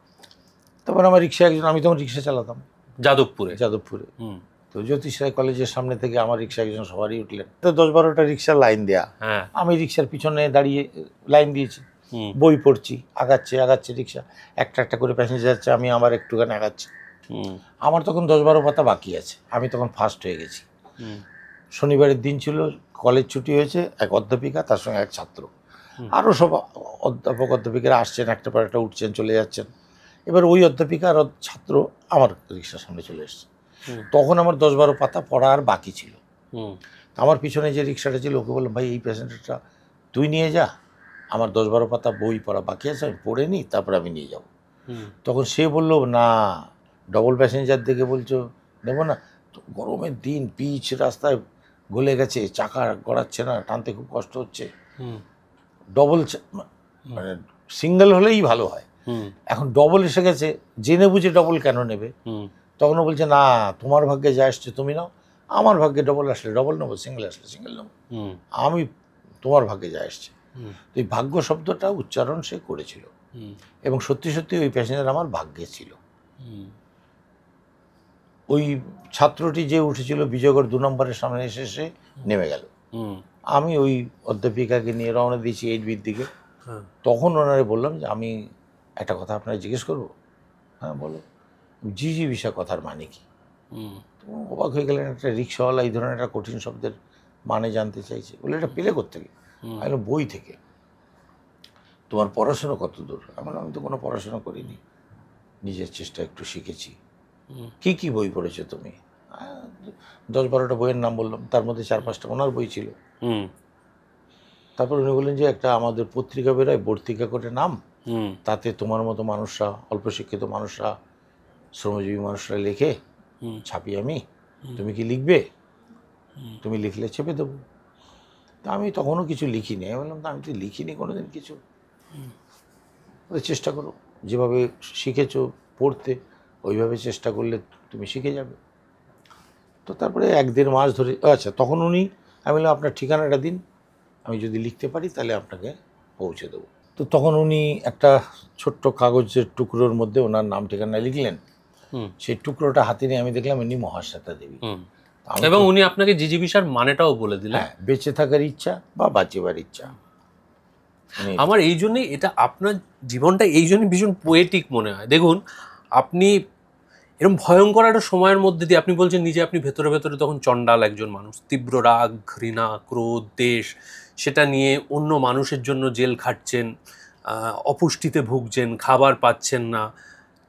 তারপর আমার আমি তখন রিক্সা চালাতাম যাদবপুরে। তো জ্যোতিষ রায় কলেজের সামনে থেকে আমার রিক্সা একজন সবারই উঠলেন। তো 10-12টা রিক্সার লাইন দেয়া, আমি রিক্সার পিছনে দাঁড়িয়ে লাইন দিয়েছি, বই পড়ছি, আগাচ্ছে রিক্সা, একটা করে প্যাসেঞ্জার যাচ্ছে, আমি আবার একটুখানি আগাচ্ছি। আমার তখন 10-12 পাতা বাকি আছে, আমি তখন ফার্স্ট হয়ে গেছি। শনিবারের দিন ছিল, কলেজ ছুটি হয়েছে, এক অধ্যাপিকা তার সঙ্গে এক ছাত্র, আরও সব অধ্যাপিকারা আসছেন, একটা পর একটা উঠছেন চলে যাচ্ছেন। এবার ওই অধ্যাপিকা আর ছাত্র আমার রিক্সার সামনে চলে এসছে। তখন আমার 10-12 পাতা পড়া আর বাকি ছিল। আমার পিছনে যে রিক্সাটা ছিল, ওকে বললাম ভাই এই প্যাসেঞ্জারটা তুই নিয়ে যা, আমার 10-12 পাতা বই পড়া বাকি আছে, আমি পড়ে নিই, তারপর আমি নিয়ে যাব। তখন সে বলল না, ডবল প্যাসেঞ্জার দেখে বলছো নেবো না, গরমের দিন, পিচ রাস্তায় গলে গেছে, চাকা গড়াচ্ছে না, টানতে খুব কষ্ট হচ্ছে, ডবল মানে সিঙ্গেল হলেই ভালো হয়, এখন ডবল এসে গেছে, জেনে বুঝে ডবল কেন নেবে, তখনও বলছে না তোমার ভাগ্যে যা আসছে তুমি নাও, আমার ভাগ্যে ডবল আসলে ডবল নেবো, সিঙ্গেল আসলে সিঙ্গেল নেবো, আমি তোমার ভাগ্যে যা আসছে। তো এই ভাগ্য শব্দটা উচ্চারণ সে করেছিল এবং সত্যি সত্যি ওই প্যাসেঞ্জার আমার ভাগ্যে ছিল। ওই ছাত্রটি যে উঠেছিল বিজয়গড় 2 নম্বরের সামনে এসে সে নেমে গেল। আমি ওই অধ্যাপিকাকে নিয়ে রওনা দিয়েছি 8Bর দিকে। তখন ওনারে বললাম যে আমি একটা কথা আপনাকে জিজ্ঞেস করবো। হ্যাঁ বলো। জি বিষয় কথার মানে কি? অবাক হয়ে গেলেন, একটা রিক্সাওয়ালা এই ধরনের একটা কঠিন শব্দের মানে জানতে চাইছে। বলে এটা পেলে কোত্থেকে? আমি বই থেকে। তোমার পড়াশোনা কত দূর? আমি তো কোনো পড়াশোনা করিনি, নিজের চেষ্টা একটু শিখেছি। কি কি বই পড়েছো তুমি? 10-12টা বইয়ের নাম বললাম, তার মধ্যে 4-5টা ওনার বই ছিল। তারপর উনি বললেন যে একটা আমাদের পত্রিকা বেরোয় বর্তিকা করে নাম, তাতে তোমার মতো মানুষরা, অল্প শিক্ষিত মানুষরা, শ্রমজীবী মানুষরা লেখে, ছাপি আমি, তুমি কি লিখবে? তুমি লিখলে চেপে দেবো। তা আমি তখনও কিছু লিখিনি। আমি বললাম আমি তো লিখিনি কোনোদিন কিছু। চেষ্টা করো, যেভাবে শিখেছো পড়তে ওইভাবে চেষ্টা করলে তুমি শিখে যাবে। তো তারপরে 1-1.5 মাস ধরে, আচ্ছা তখন উনি, আমি বললাম আপনার ঠিকানাটা দিন, আমি যদি লিখতে পারি তাহলে আপনাকে পৌঁছে দেবো। তো তখন উনি একটা ছোট্ট কাগজের টুকরোর মধ্যে ওনার নাম ঠিকানা লিখলেন। সেই টুকরোটা হাতে নিয়ে আমি দেখলাম ইনি মহাশ্বেতা দেবী। এবং উনি আপনাকে জিজিবিষার মানেটাও বলে দিলেন। হ্যাঁ, বেঁচে থাকার ইচ্ছা বা বাঁচিবার ইচ্ছা। আমার এই জন্যই এটা, আপনার জীবনটা এই জন্যই ভীষণ পোয়েটিক মনে হয়। দেখুন, আপনি এরকম ভয়ঙ্কর একটা সময়ের মধ্যে দিয়ে, আপনি বলছেন নিজে আপনি ভেতরে ভেতরে তখন চণ্ডাল একজন মানুষ, তীব্র রাগ, ঘৃণা, ক্রোধ, দেশ, সেটা নিয়ে অন্য মানুষের জন্য জেল খাটছেন, অপুষ্টিতে ভুগছেন, খাবার পাচ্ছেন না,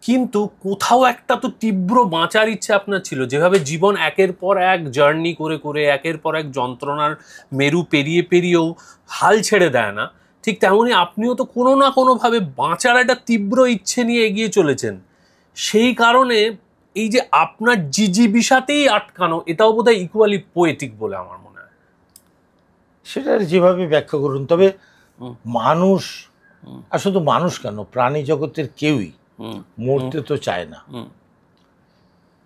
কিন্তু কোথাও একটা তো তীব্র বাঁচার ইচ্ছে আপনার ছিল। যেভাবে জীবন একের পর এক জার্নি করে করে, একের পর এক যন্ত্রণার মেরু পেরিয়ে পেরিয়েও হাল ছেড়ে দেয় না, ঠিক তেমনই আপনিও তো কোনো না কোনোভাবে বাঁচার একটা তীব্র ইচ্ছে নিয়ে এগিয়ে চলেছেন। সেই কারণে এই যে আপনার জিজিবিষাতেই আটকানো, এটাও বোধহয় ইকুয়ালি পোয়েটিক বলে আমার মনে হয়। সেটা যেভাবে ব্যাখ্যা করুন, তবে মানুষ, আর শুধু মানুষ কেন, প্রাণী জগতের কেউই মরতে তো চায় না।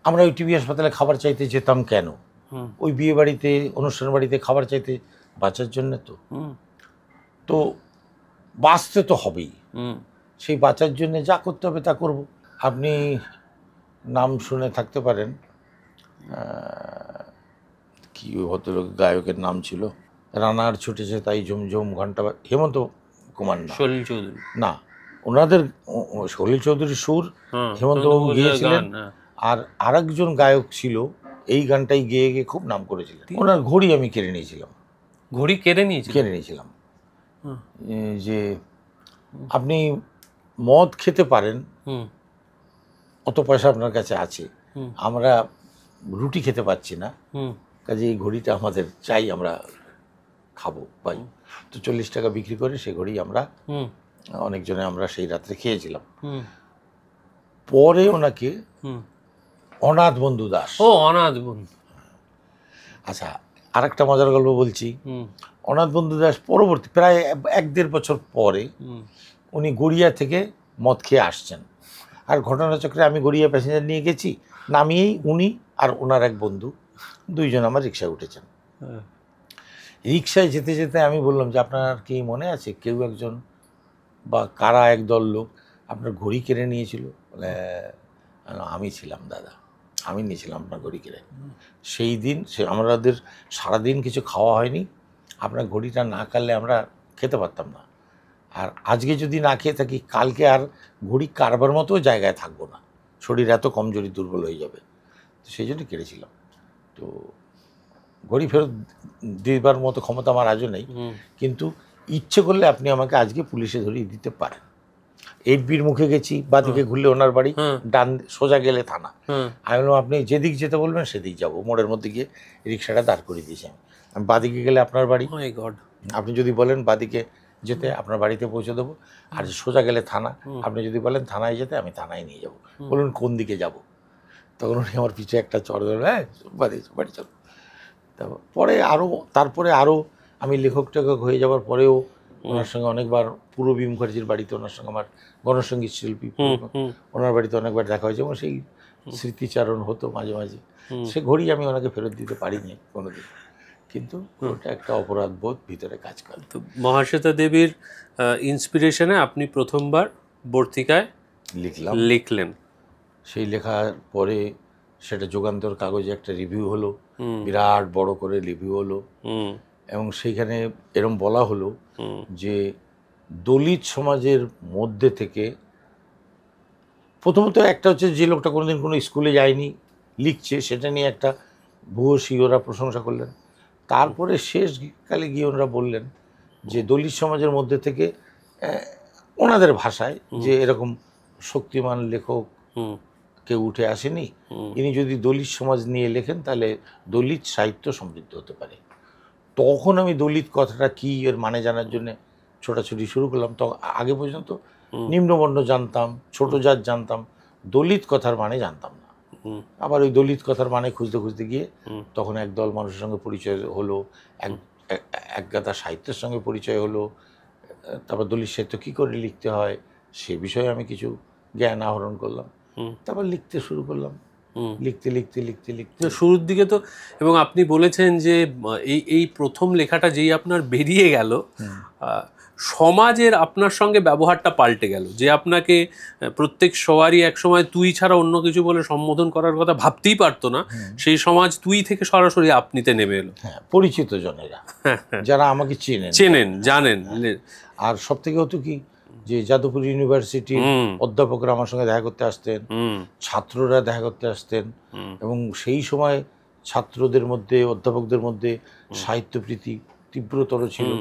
আমরা ওই টিবি হাসপাতালে খাবার চাইতে যেতাম কেন? ওই বিয়ে বাড়িতে, অনুষ্ঠান বাড়িতে খাবার চাইতে বাঁচার জন্য। তো বাঁচতে তো হবেই, সেই বাঁচার জন্য যা করতে হবে তা করব। আপনি নাম শুনে থাকতে পারেন, কি ভদ্রলোক গায়কের নাম ছিল, রানার ছুটেছে তাই ঝুমঝুম ঘন্টা, হেমন্ত কুমার না, সলিল চৌধুরী না, ওনাদের সলিল চৌধুরীর সুর হেমন্তবাবু গিয়েছিলেন। আর আরেকজন গায়ক ছিল, এই গানটাই গেয়ে গিয়ে খুব নাম করেছিলেন। ওনার ঘড়ি আমি কেড়ে নিয়েছিলাম। ঘড়ি কেড়ে নিয়েছিলাম যে আপনি মদ খেতে পারেন, অত পয়সা আপনার কাছে আছে, আমরা রুটি খেতে পাচ্ছি না, কাজে এই ঘড়িটা আমাদের চাই, আমরা খাবো পাই। তো 40 টাকা বিক্রি করে সে ঘড়ি আমরা অনেকজনে আমরা সেই রাত্রে খেয়েছিলাম। পরে ওনাকে অনাথ বন্ধু দাস, অনাথ বন্ধু, আচ্ছা আর একটা মজার গল্প বলছি। অনাথ বন্ধু দাস পরবর্তী প্রায় 1-1.5 বছর পরে উনি গড়িয়া থেকে মদ খেয়ে আসছেন। আর ঘটনাচক্রে আমি গড়িয়া প্যাসেঞ্জার নিয়ে গেছি, নামিয়েই উনি আর ওনার এক বন্ধু দুইজন আমার রিক্সায় উঠেছেন। রিক্সায় যেতে যেতে আমি বললাম যে আপনার কি মনে আছে কেউ একজন বা কারা একদল লোক আপনার ঘড়ি কেড়ে নিয়েছিল? বলে আমি ছিলাম দাদা, আমি নিয়েছিলাম আপনার ঘড়ি কেড়ে। সেই দিন আমাদের সারাদিন কিছু খাওয়া হয়নি, আপনার ঘড়িটা না কাটলে আমরা খেতে পারতাম না। আর আজকে যদি না খেয়ে থাকি, কালকে আর ঘড়ি কারবার মতো জায়গায় থাকবো না, শরীর এত কমজোরি দুর্বল হয়ে যাবে। তো সেই জন্য কেড়েছিলাম। তো ঘড়ি ফেরত দেবার মতো ক্ষমতা আমার আজও নেই, কিন্তু ইচ্ছে করলে আপনি আমাকে আজকে পুলিশে ধরিয়ে দিতে পারেন। 8Bর মুখে গেছি, বাদিকে ঘুরলে ওনার বাড়ি, ডান সোজা গেলে থানা। আমি বললাম আপনি যেদিক যেতে বলবেন সেদিক যাবো। মোড়ের মধ্যে গিয়ে রিক্সাটা দাঁড় করে দিয়েছি। আমি বাদিকে গেলে আপনার বাড়ি, আপনি যদি বলেন বাদিকে যেতে আপনার বাড়িতে পৌঁছে দেবো। আর সোজা গেলে থানা, আপনি যদি বলেন থানায় যেতে আমি থানায় নিয়ে যাবো। বলুন কোন দিকে যাব? তখন উনি আমার পিছনে একটা চড় ধরলেন, হ্যাঁ বাড়ি চলো। তারপরে আরও আমি লেখক টেখক হয়ে যাওয়ার পরেও ওনার সঙ্গে অনেকবার, পূরবী মুখার্জির বাড়িতে ওনার সঙ্গে আমার গণসঙ্গীত শিল্পী, ওনার বাড়িতে অনেকবার দেখা হয়েছে এবং সেই স্মৃতিচারণ হতো মাঝে মাঝে, সে ঘড়ি আমি ওনাকে ফেরত দিতে পারিনি কোনোদিন, কিন্তু ওটা একটা অপরাধ বোধ ভিতরে কাজ করে। তো মহাশ্বেতা দেবীর ইন্সপিরেশনে আপনি প্রথমবার বর্তিকায় লিখলেন। সেই লেখার পরে সেটা যুগান্তর কাগজে একটা রিভিউ হলো, বিরাট বড় করে রিভিউ হলো, এবং সেইখানে এরম বলা হলো যে দলিত সমাজের মধ্যে থেকে প্রথমত একটা হচ্ছে যে লোকটা কোনোদিন কোনো স্কুলে যায়নি লিখছে, সেটা নিয়ে একটা ভূয়সী ওরা প্রশংসা করলেন। তারপরে শেষকালে গিয়ে ওনারা বললেন যে দলিত সমাজের মধ্যে থেকে ওনাদের ভাষায় যে এরকম শক্তিমান লেখক কেউ উঠে আসেনি, ইনি যদি দলিত সমাজ নিয়ে লেখেন তাহলে দলিত সাহিত্য সমৃদ্ধ হতে পারে। তখন আমি দলিত কথাটা কি এর মানে জানার জন্য ছোটাছুটি শুরু করলাম। তো আগে পর্যন্ত নিম্নবর্ণ জানতাম, ছোট জাত জানতাম, দলিত কথার মানে জানতাম না। আবার ওই দলিত কথার মানে খুঁজতে খুঁজতে গিয়ে তখন একদল মানুষের সঙ্গে পরিচয় হলো, এক গাদা সাহিত্যের সঙ্গে পরিচয় হলো। তারপর দলিত সাহিত্য কী করে লিখতে হয় সে বিষয়ে আমি কিছু জ্ঞান আহরণ করলাম, তারপর লিখতে শুরু করলাম। লিখতে লিখতে লিখতে লিখতে শুরুর দিকে তো, এবং আপনি বলেছেন যে এই প্রথম লেখাটা যেই আপনার বেরিয়ে গেল, সমাজের আপনার সঙ্গে ব্যবহারটা পাল্টে গেল, যে আপনাকে প্রত্যেক সবারই একসময় তুই ছাড়া অন্য কিছু বলে সম্বোধন করার কথা ভাবতেই পারতো না, সেই সমাজ তুই থেকে সরাসরি আপনিতে নেমে এলো। পরিচিত জনেরা যারা আমাকে চেনেন জানেন। আর সব থেকে হতো কি যে যাদবপুর ইউনিভার্সিটির অধ্যাপকরা আমার সঙ্গে দেখা করতে আসতেন, ছাত্ররা দেখা করতে আসতেন, এবং সেই সময় ছাত্রদের মধ্যে অধ্যাপকদের মধ্যে সাহিত্যপ্রীতি তীব্রতর ছিল।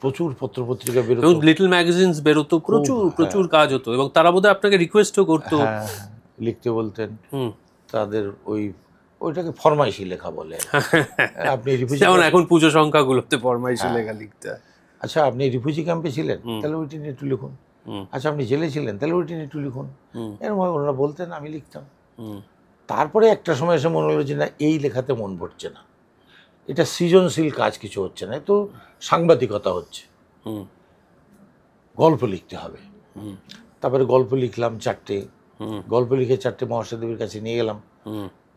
প্রচুর পত্রপত্রিকা বেরোতো, লিটল ম্যাগাজিনস বেরোতো, প্রচুর কাজ হতো, এবং তারা বোধহয় আপনাকে রিকোয়েস্টও করতো, লিখতে বলতেন। তাদের ওইটাকে ফরমাইশি লেখা বলে। আপনি যেমন এখন পুজো সংখ্যাগুলোতে ফরমাইশি লেখা লিখতে হয়। আচ্ছা, আপনি রিফিউজি ক্যাম্পে ছিলেন, তাহলে ওইটি নিয়ে একটু লিখুন। আচ্ছা, আপনি জেলে ছিলেন, তাহলে ওইটি নিয়ে একটু লিখুন। এরকম ওনারা বলতেন, আমি লিখতাম। তারপরে একটা সময় এসে মনে হলো যে না, এই লেখাতে মন ভরছে না, এটা সৃজনশীল কাজ কিছু হচ্ছে না, তো সাংবাদিকতা হচ্ছে, গল্প লিখতে হবে। তারপরে গল্প লিখলাম 4টে, গল্প লিখে 4টে মহাশ্বেতা দেবীর কাছে নিয়ে গেলাম।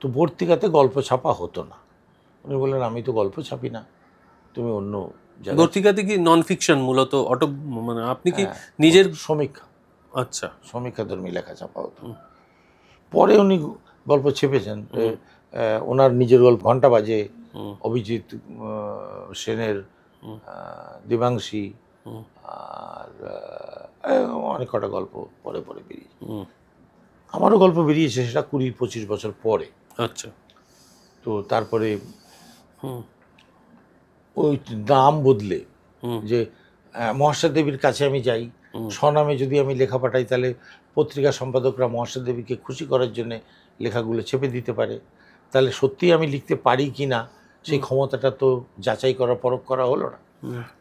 তো বর্তিকাতে গল্প ছাপা হতো না। উনি বললেন, আমি তো গল্প ছাপি না, তুমি অন্য। বর্তিকাতে কি নন ফিকশন মূলত, অটো, মানে আপনি কি নিজের সমীক্ষা? আচ্ছা, সমীক্ষা ধর্মী লেখা ছাপা হতো। পরে উনি গল্প ছেপেছেন, ওনার নিজের গল্প ঘণ্টা বাজে, অভিজিৎ সেনের দেবাংশী, আর অনেক কটা গল্প পরে পরে বেরিয়েছে। আমারও গল্প বেরিয়েছে, সেটা 20-25 বছর পরে। আচ্ছা। তো তারপরে ওই নাম বদলে, যে মহাশ্বেতা দেবীর কাছে আমি যাই, স্বনামে যদি আমি লেখা পাঠাই তাহলে পত্রিকা সম্পাদকরা মহাশ্বেতা দেবীকে খুশি করার জন্য লেখাগুলো ছেপে দিতে পারে, তাহলে সত্যিই আমি লিখতে পারি কি না সেই ক্ষমতাটা তো যাচাই করা পরখ করা হলো না।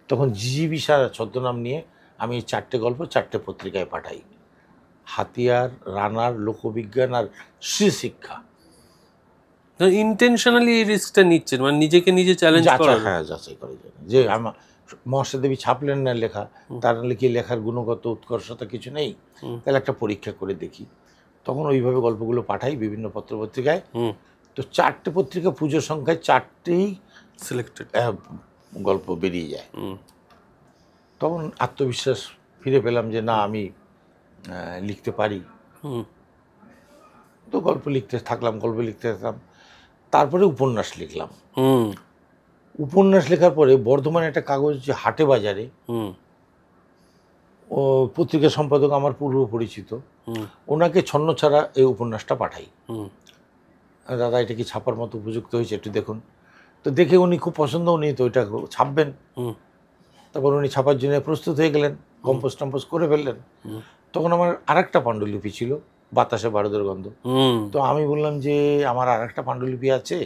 তখন জিজিবিশা ছদ্মনাম নিয়ে আমি 4টে গল্প 4টে পত্রিকায় পাঠাই, হাতিয়ার, রানার, লোকবিজ্ঞান আর শ্রীশিক্ষা। ইন্টেনশনালি এই রিস্কটা নিচ্ছেন, মানে নিজেকে নিজে চ্যালেঞ্জ করা। হ্যাঁ, যাচাই করার জন্য যে আমার মহাশ্বেতা দেবী ছাপলেন না লেখা, তার নাহলে কি লেখার গুণগত উৎকর্ষতা কিছু নেই, তাহলে একটা পরীক্ষা করে দেখি। তখন ওইভাবে গল্পগুলো পাঠাই বিভিন্ন পত্রপত্রিকায়। তো 4টে পত্রিকা, পুজোর সংখ্যায় 4টেই সিলেক্টেড গল্প বেরিয়ে যায়। তখন আত্মবিশ্বাস ফিরে পেলাম যে না, আমি লিখতে পারি। তো গল্প লিখতে থাকলাম। তারপরে উপন্যাস লিখলাম। উপন্যাস লেখার পরে বর্ধমানে একটা কাগজ, যে হাটে বাজারে, ও পত্রিকা সম্পাদক আমার পূর্ব পরিচিত, ওনাকে ছন্ন ছাড়া এই উপন্যাসটা পাঠাই। দাদা, এটা কি ছাপার মতো উপযুক্ত হয়েছে, একটু দেখুন। তো দেখে উনি খুব পছন্দ, উনি তো ওইটা ছাপবেন। তারপর উনি ছাপার জন্য প্রস্তুত হয়ে গেলেন, কম্পোজ টম্পোজ করে ফেললেন। তখন আমার আরেকটা পাণ্ডুলিপি ছিল, বাতাসে বারুদের গন্ধ। তো আমি বললাম যে আমার আরেকটা পাণ্ডুলিপি আছে,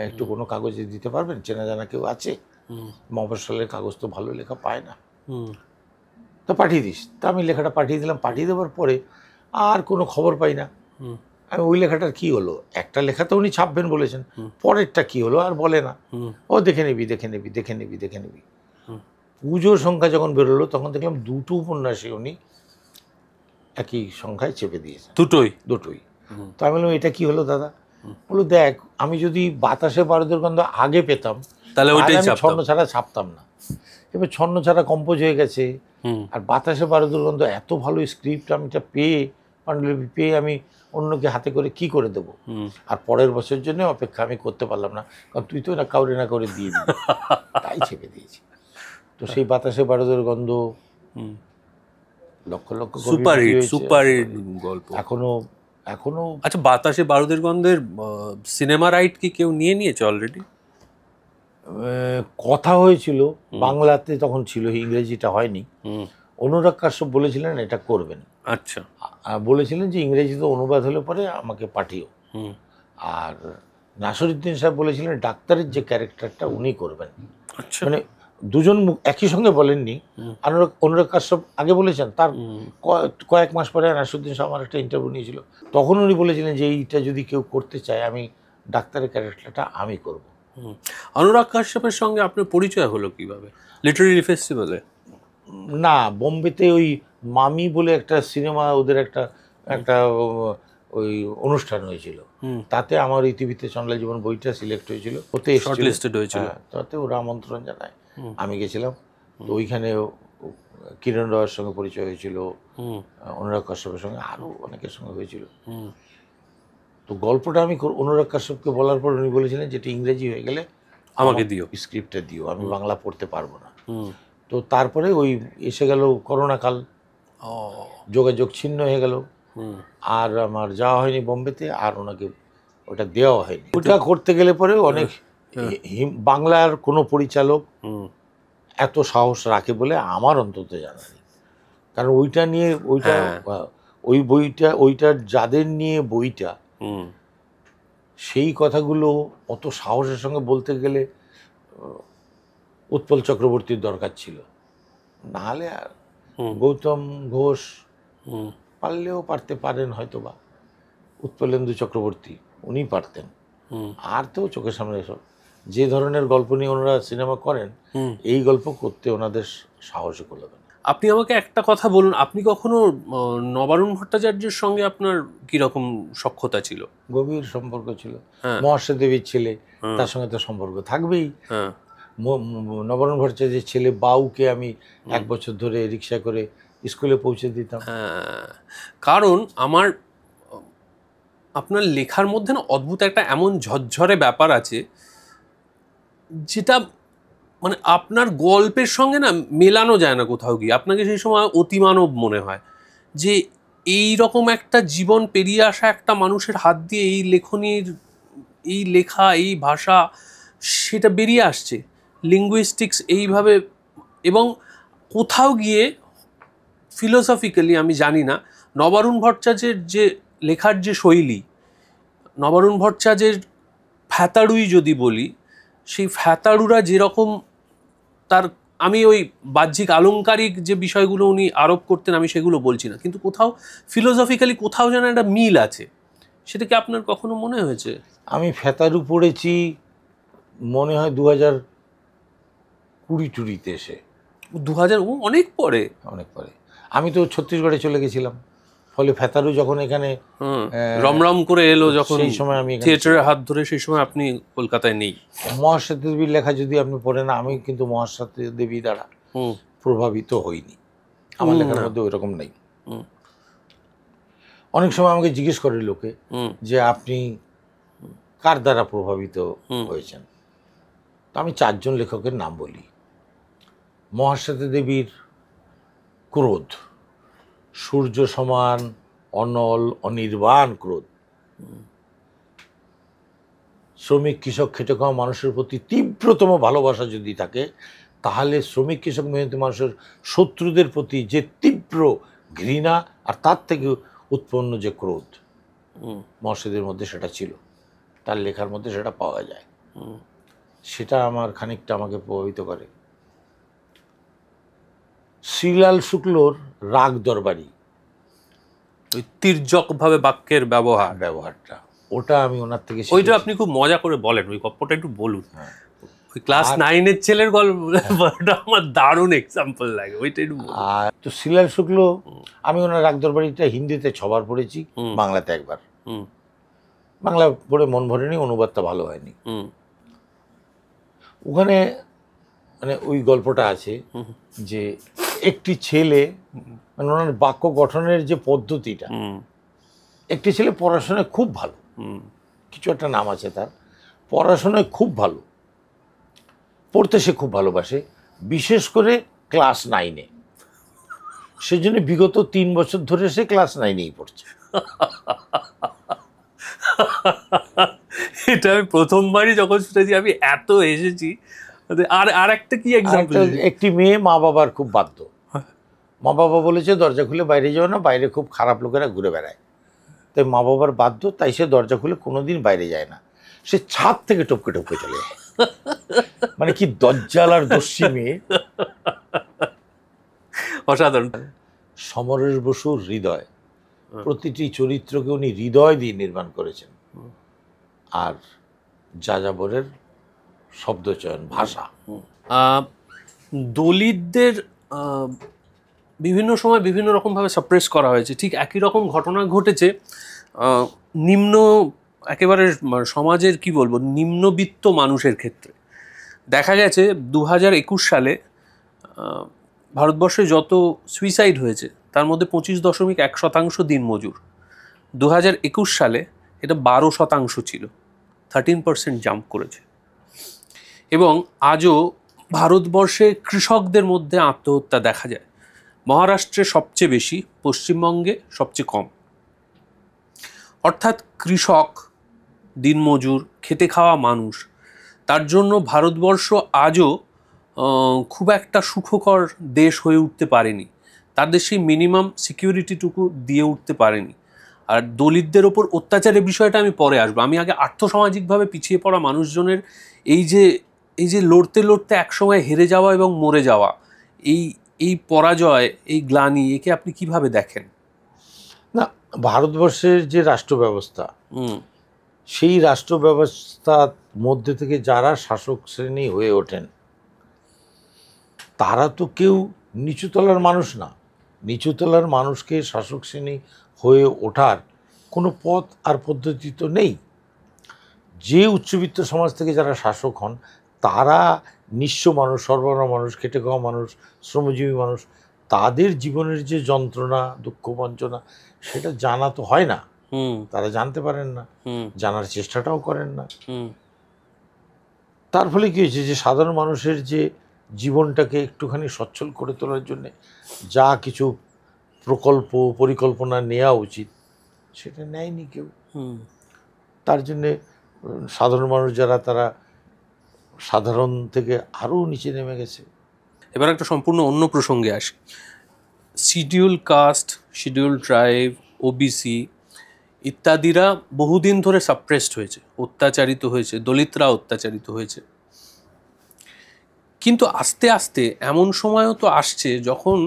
একটু কোনো কাগজে দিতে পারবেন, চেনা জানা কেউ আছে? মফস্বলের কাগজ তো ভালো লেখা পায় না, তো পাঠিয়ে দিস। তা আমি লেখাটা পাঠিয়ে দিলাম। পাঠিয়ে দেওয়ার পরে আর কোনো খবর পাই না। আমি ওই লেখাটার কি হলো, একটা লেখা তো উনি ছাপবেন বলেছেন, পরেরটা কি হলো আর বলে না। ও দেখে নিবি। পুজোর সংখ্যা যখন বেরোলো তখন দেখলাম 2টো উপন্যাসে উনি একই সংখ্যায় চেপে দিয়েছেন। দুটোই। তো আমি বললাম এটা কি হলো দাদা? বললো দেখ, আমি যদি বাতাসে বারুদের গন্ধ আগে পেতাম তাহলে ওইটাই আমি ছন্ন ছাড়া ছাপতাম না। এবার ছন্ন ছাড়া কম্পোজ হয়ে গেছে, আর বাতাসে বারুদের গন্ধ এত ভালো স্ক্রিপ্ট আমি এটা পেয়ে, পাণ্ডুলিপি পেয়ে আমি অন্যকে হাতে করে কি করে দেবো? আর পরের বছরের জন্য অপেক্ষা আমি করতে পারলাম না, কারণ তুই তো না কাউরে না করে দিয়ে দিবি, তাই ছেপে দিয়েছি। তো সেই বাতাসে বারুদের গন্ধ লক্ষ লক্ষ সুপার হিট গল্প। এখনো আচ্ছা, বাতাসে বারুদের গন্ধের সিনেমা রাইট কি কেউ নিয়েছে অলরেডি? কথা হয়েছিল, বাংলাতে তখন ছিল, ইংরেজিটা হয়নি। অনুরাগ কাশ্যপ বলেছিলেন এটা করবেন। আচ্ছা, বলেছিলেন যে ইংরেজিতে অনুবাদ হলে পরে আমাকে পাঠিও। আর নাসিরুদ্দিন সাহেব বলেছিলেন ডাক্তারের যে ক্যারেক্টারটা উনি করবেন। আচ্ছা, মানে দুজন একই সঙ্গে বলেননি। অনুরাগ কাশ্যপ আগে বলেছেন, তার কয়েক মাস পরে নাসিরুদ্দিন সাহেব আমার একটা ইন্টারভিউ নিয়েছিল, তখন উনি বলেছিলেন যে এইটা যদি কেউ করতে চায় আমি ডাক্তারের ক্যারেক্টারটা আমি করব। অনুরাগ কাশ্যপের সঙ্গে আপনার পরিচয় হলো কিভাবে? লিটারেরি ফেস্টিভ্যালে? না, বোম্বেতে ওই মামি বলে একটা সিনেমা, ওদের একটা ওই অনুষ্ঠান হয়েছিল, তাতে আমার ইতিবৃত্তে চন্দ্রলাল জীবন বইটা সিলেক্ট হয়েছিল, ওতে শর্টলিস্টেড হয়েছিল। তাতে ওরা আমন্ত্রণ জানায়, আমি গেছিলাম। তো ওইখানে কিরণ রায়ের সঙ্গে পরিচয় হয়েছিল, অনুরাগ কাশ্যপের সঙ্গে আরও অনেকের সঙ্গে হয়েছিল। তো গল্পটা আমি অনুরাগ কাশ্যপকে বলার পর উনি বলেছিলেন যেটা ইংরেজি হয়ে গেলে আমাকে দিও, স্ক্রিপ্টটা দিও, আমি বাংলা পড়তে পারবো না। তো তারপরে ওই এসে গেল করোনাকাল, যোগাযোগ ছিন্ন হয়ে গেল, আর আমার যাওয়া হয়নি বোম্বেতে, আর ওনাকে ওটা দেওয়া হয়নি। ওটা করতে গেলে পরে অনেক বাংলার কোনো পরিচালক এত সাহস রাখে বলে আমার অন্তত জানা নেই, কারণ ওইটা নিয়ে ওইটার যাদের নিয়ে বইটা, সেই কথাগুলো অত সাহসের সঙ্গে বলতে গেলে উৎপল চক্রবর্তীর দরকার ছিল, নাহলে আর গৌতম ঘোষ পারলেও পারতে পারেন হয়তোবা, উৎপলেন্দু চক্রবর্তী উনি পারতেন। আর তো চোখের সামনে এসব যে ধরনের গল্প নিয়ে ওনারা সিনেমা করেন, এই গল্প করতে ওনাদের সাহসই করলো না। আপনি আমাকে একটা কথা বলুন, আপনি কখনো নবারুণ ভট্টাচার্যের সঙ্গে আপনার কিরকম সখ্যতা ছিল? গভীর সম্পর্ক ছিল। মহাশ্বেতা দেবীর ছেলে, তার সঙ্গে তো সম্পর্ক থাকবেই। নবারুণ ভট্টাচার্যের ছেলে বাউকে আমি 1 বছর ধরে রিক্সা করে স্কুলে পৌঁছে দিতাম। কারণ আপনার লেখার মধ্যে না অদ্ভুত একটা এমন ঝরঝরে ব্যাপার আছে, যেটা মানে আপনার গল্পের সঙ্গে না মেলানো যায় না কোথাও গিয়ে। আপনাকে সেই সময় অতিমানব মনে হয় যে এই রকম একটা জীবন পেরিয়ে আসা একটা মানুষের হাত দিয়ে এই লেখনীর, এই লেখা, এই ভাষা, সেটা বেরিয়ে আসছে, লিঙ্গুইস্টিক্স এইভাবে। এবং কোথাও গিয়ে ফিলোসফিক্যালি আমি জানি না, নবারুণ ভট্টাচার্যের যে লেখার যে শৈলী, নবারুণ ভট্টাচার্যের ফ্যাতাড়ুই যদি বলি, সেই ফ্যাতাড়ুরা যেরকম তার, আমি ওই বাহ্যিক আলংকারিক যে বিষয়গুলো উনি আরোপ করতেন আমি সেগুলো বলছি না, কিন্তু কোথাও ফিলোসফিক্যালি কোথাও যেন একটা মিল আছে। সেটা কি আপনার কখনো মনে হয়েছে? আমি ফ্যাতাড়ু পড়েছি মনে হয় 2020-20 এসে। 2000 অনেক পরে। আমি তো ছত্তিশগড়ে চলে গেছিলাম, ফলে ফ্যাতাড়ু যখন এখানে রমরম করে এলো, যখন সেই সময় আমি থিয়েটারের হাত ধরে, সেই সময় আপনি কলকাতায় নেই। মহাশ্বেতা দেবীর লেখা যদি আপনি পড়েন, আমি কিন্তু মহাশ্বেতা দেবী দ্বারা প্রভাবিত হইনি, আমার লেখার মধ্যে ওই রকম নেই। অনেক সময় আমাকে জিজ্ঞেস করে লোকে যে আপনি কার দ্বারা প্রভাবিত হয়েছেন, তো আমি 4 জন লেখকের নাম বলি। মহাশ্বেতা দেবীর ক্রোধ, সূর্য সমান অনল অনির্বাণ ক্রোধ, শ্রমিক কৃষক খেটে খাওয়া মানুষের প্রতি তীব্রতম ভালোবাসা যদি থাকে, তাহলে শ্রমিক কৃষক মেহনতি মানুষের শত্রুদের প্রতি যে তীব্র ঘৃণা, আর তার থেকে উৎপন্ন যে ক্রোধ, মহাশ্বেতার মধ্যে সেটা ছিল, তার লেখার মধ্যে সেটা পাওয়া যায়। সেটা আমার খানিকটা আমাকে প্রভাবিত করে। শ্রীলাল শুক্লর রাগ দরবারি, ওই তির্যকভাবে বাক্যের ব্যবহারটা, ওটা আমি ওনার থেকে শিখেছি। ওইটা আপনি খুব মজা করে বলেন, ওই গল্পটা একটু বলুন। ওই ক্লাস 9-এর ছেলের গল্পটা আমার দারুণ এক্সাম্পল লাগে, ওইটা একটু। আর তো শ্রীলাল শুক্ল, আমি ওনার রাগ দরবারিটা হিন্দিতে 6 বার পড়েছি, বাংলাতে 1 বার। বাংলা পড়ে মন ভরেনি, অনুবাদটা ভালো হয়নি। ওখানে মানে ওই গল্পটা আছে যে একটি ছেলে, মানে ওনার বাক্য গঠনের যে পদ্ধতিটা, একটি ছেলে পড়াশোনায় খুব ভালো, কিছু একটা নাম আছে তার, পড়াশোনায় খুব ভালো, পড়তে সে খুব ভালোবাসে, বিশেষ করে ক্লাস 9-এ। সেজন্য বিগত 3 বছর ধরে সে ক্লাস 9-এই পড়ছে। এটা আমি প্রথমবারই যখন শুনেছি আমি এত এসেছি। আর একটা কি এক্সাম্পল? একটি মেয়ে মা বাবার খুব বাধ্য, মা বাবা বলেছে দরজা খুলে বাইরে যাও না, বাইরে খুব খারাপ লোকেরা ঘুরে বেড়ায়, তাই মা বাবার বাধ্য, তাই সে দরজা খুলে কোনোদিন বাইরে যায় না, সে ছাদ থেকে টপকে টপকে চলে যায়। মানে কি দজ্জাল আর দস্যি মেয়ে! অসাধারণ। সমরেশ বসুর হৃদয়, প্রতিটি চরিত্রকে উনি হৃদয় দিয়ে নির্মাণ করেছেন। আর যাযাবরের শব্দচয়ন, ভাষা। দলিতদের বিভিন্ন সময় বিভিন্ন রকমভাবে সাপ্রেস করা হয়েছে, ঠিক একই রকম ঘটনা ঘটেছে নিম্ন একেবারে সমাজের কি বলবো নিম্নবিত্ত মানুষের ক্ষেত্রে। দেখা গেছে 2021 সালে ভারতবর্ষে যত সুইসাইড হয়েছে তার মধ্যে 25.1% দিনমজুর। 2021 সালে এটা 12% ছিল, 13% জাম্প করেছে। এবং আজও ভারতবর্ষে কৃষকদের মধ্যে আত্মহত্যা দেখা যায়। মহারাষ্ট্রে সবচেয়ে বেশি, পশ্চিমবঙ্গে সবচেয়ে কম। অর্থাৎ কৃষক, দিনমজুর, খেটে খাওয়া মানুষ, তার জন্য ভারতবর্ষ আজও খুব একটা সুখকর দেশ হয়ে উঠতে পারেনি। তাদের সেই মিনিমাম সিকিউরিটিটুকু দিয়ে উঠতে পারেনি। আর দলিতদের ওপর অত্যাচারের বিষয়টা আমি পরে আসবো। আমি আগে আর্থসামাজিকভাবে পিছিয়ে পড়া মানুষজনের এই যে লড়তে লড়তে একসময় হেরে যাওয়া এবং মরে যাওয়া, এই পরাজয়, এই গ্লানি, একে আপনি কিভাবে দেখেন? না, ভারতবর্ষের যে রাষ্ট্র ব্যবস্থা, সেই রাষ্ট্র ব্যবস্থার মধ্যে থেকে যারা শাসক শ্রেণী হয়ে ওঠেন তারা তো কেউ নিচুতলার মানুষ না। নিচুতলার মানুষকে শাসক শ্রেণী হয়ে ওঠার কোনো পথ আর পদ্ধতি তো নেই। যে উচ্চবিত্ত সমাজ থেকে যারা শাসক হন তারা নিঃস্ব মানুষ, সর্বহারা মানুষ, খেটে খাওয়া মানুষ, শ্রমজীবী মানুষ, তাদের জীবনের যে যন্ত্রণা, দুঃখ, বঞ্চনা, সেটা জানা তো হয় না, তারা জানতে পারেন না, জানার চেষ্টাটাও করেন না। তার ফলে কী হয়েছে যে সাধারণ মানুষের যে জীবনটাকে একটুখানি সচ্ছল করে তোলার জন্যে যা কিছু প্রকল্প পরিকল্পনা নেওয়া উচিত সেটা নেয়নি কেউ। তার জন্যে সাধারণ মানুষ যারা, তারা সাধারণ থেকে আরও নিচে নেমে গেছে। এবার একটা সম্পূর্ণ অন্য প্রসঙ্গে আসি। Schedule caste, schedule tribe, OBC ইত্যাদিরা বহুদিন ধরে সাপ্রেসড হয়েছে, অত্যাচারিত হয়েছে, দলিতরা অত্যাচারিত হয়েছে। কিন্তু আস্তে আস্তে এমন সময়ও তো আসছে যখন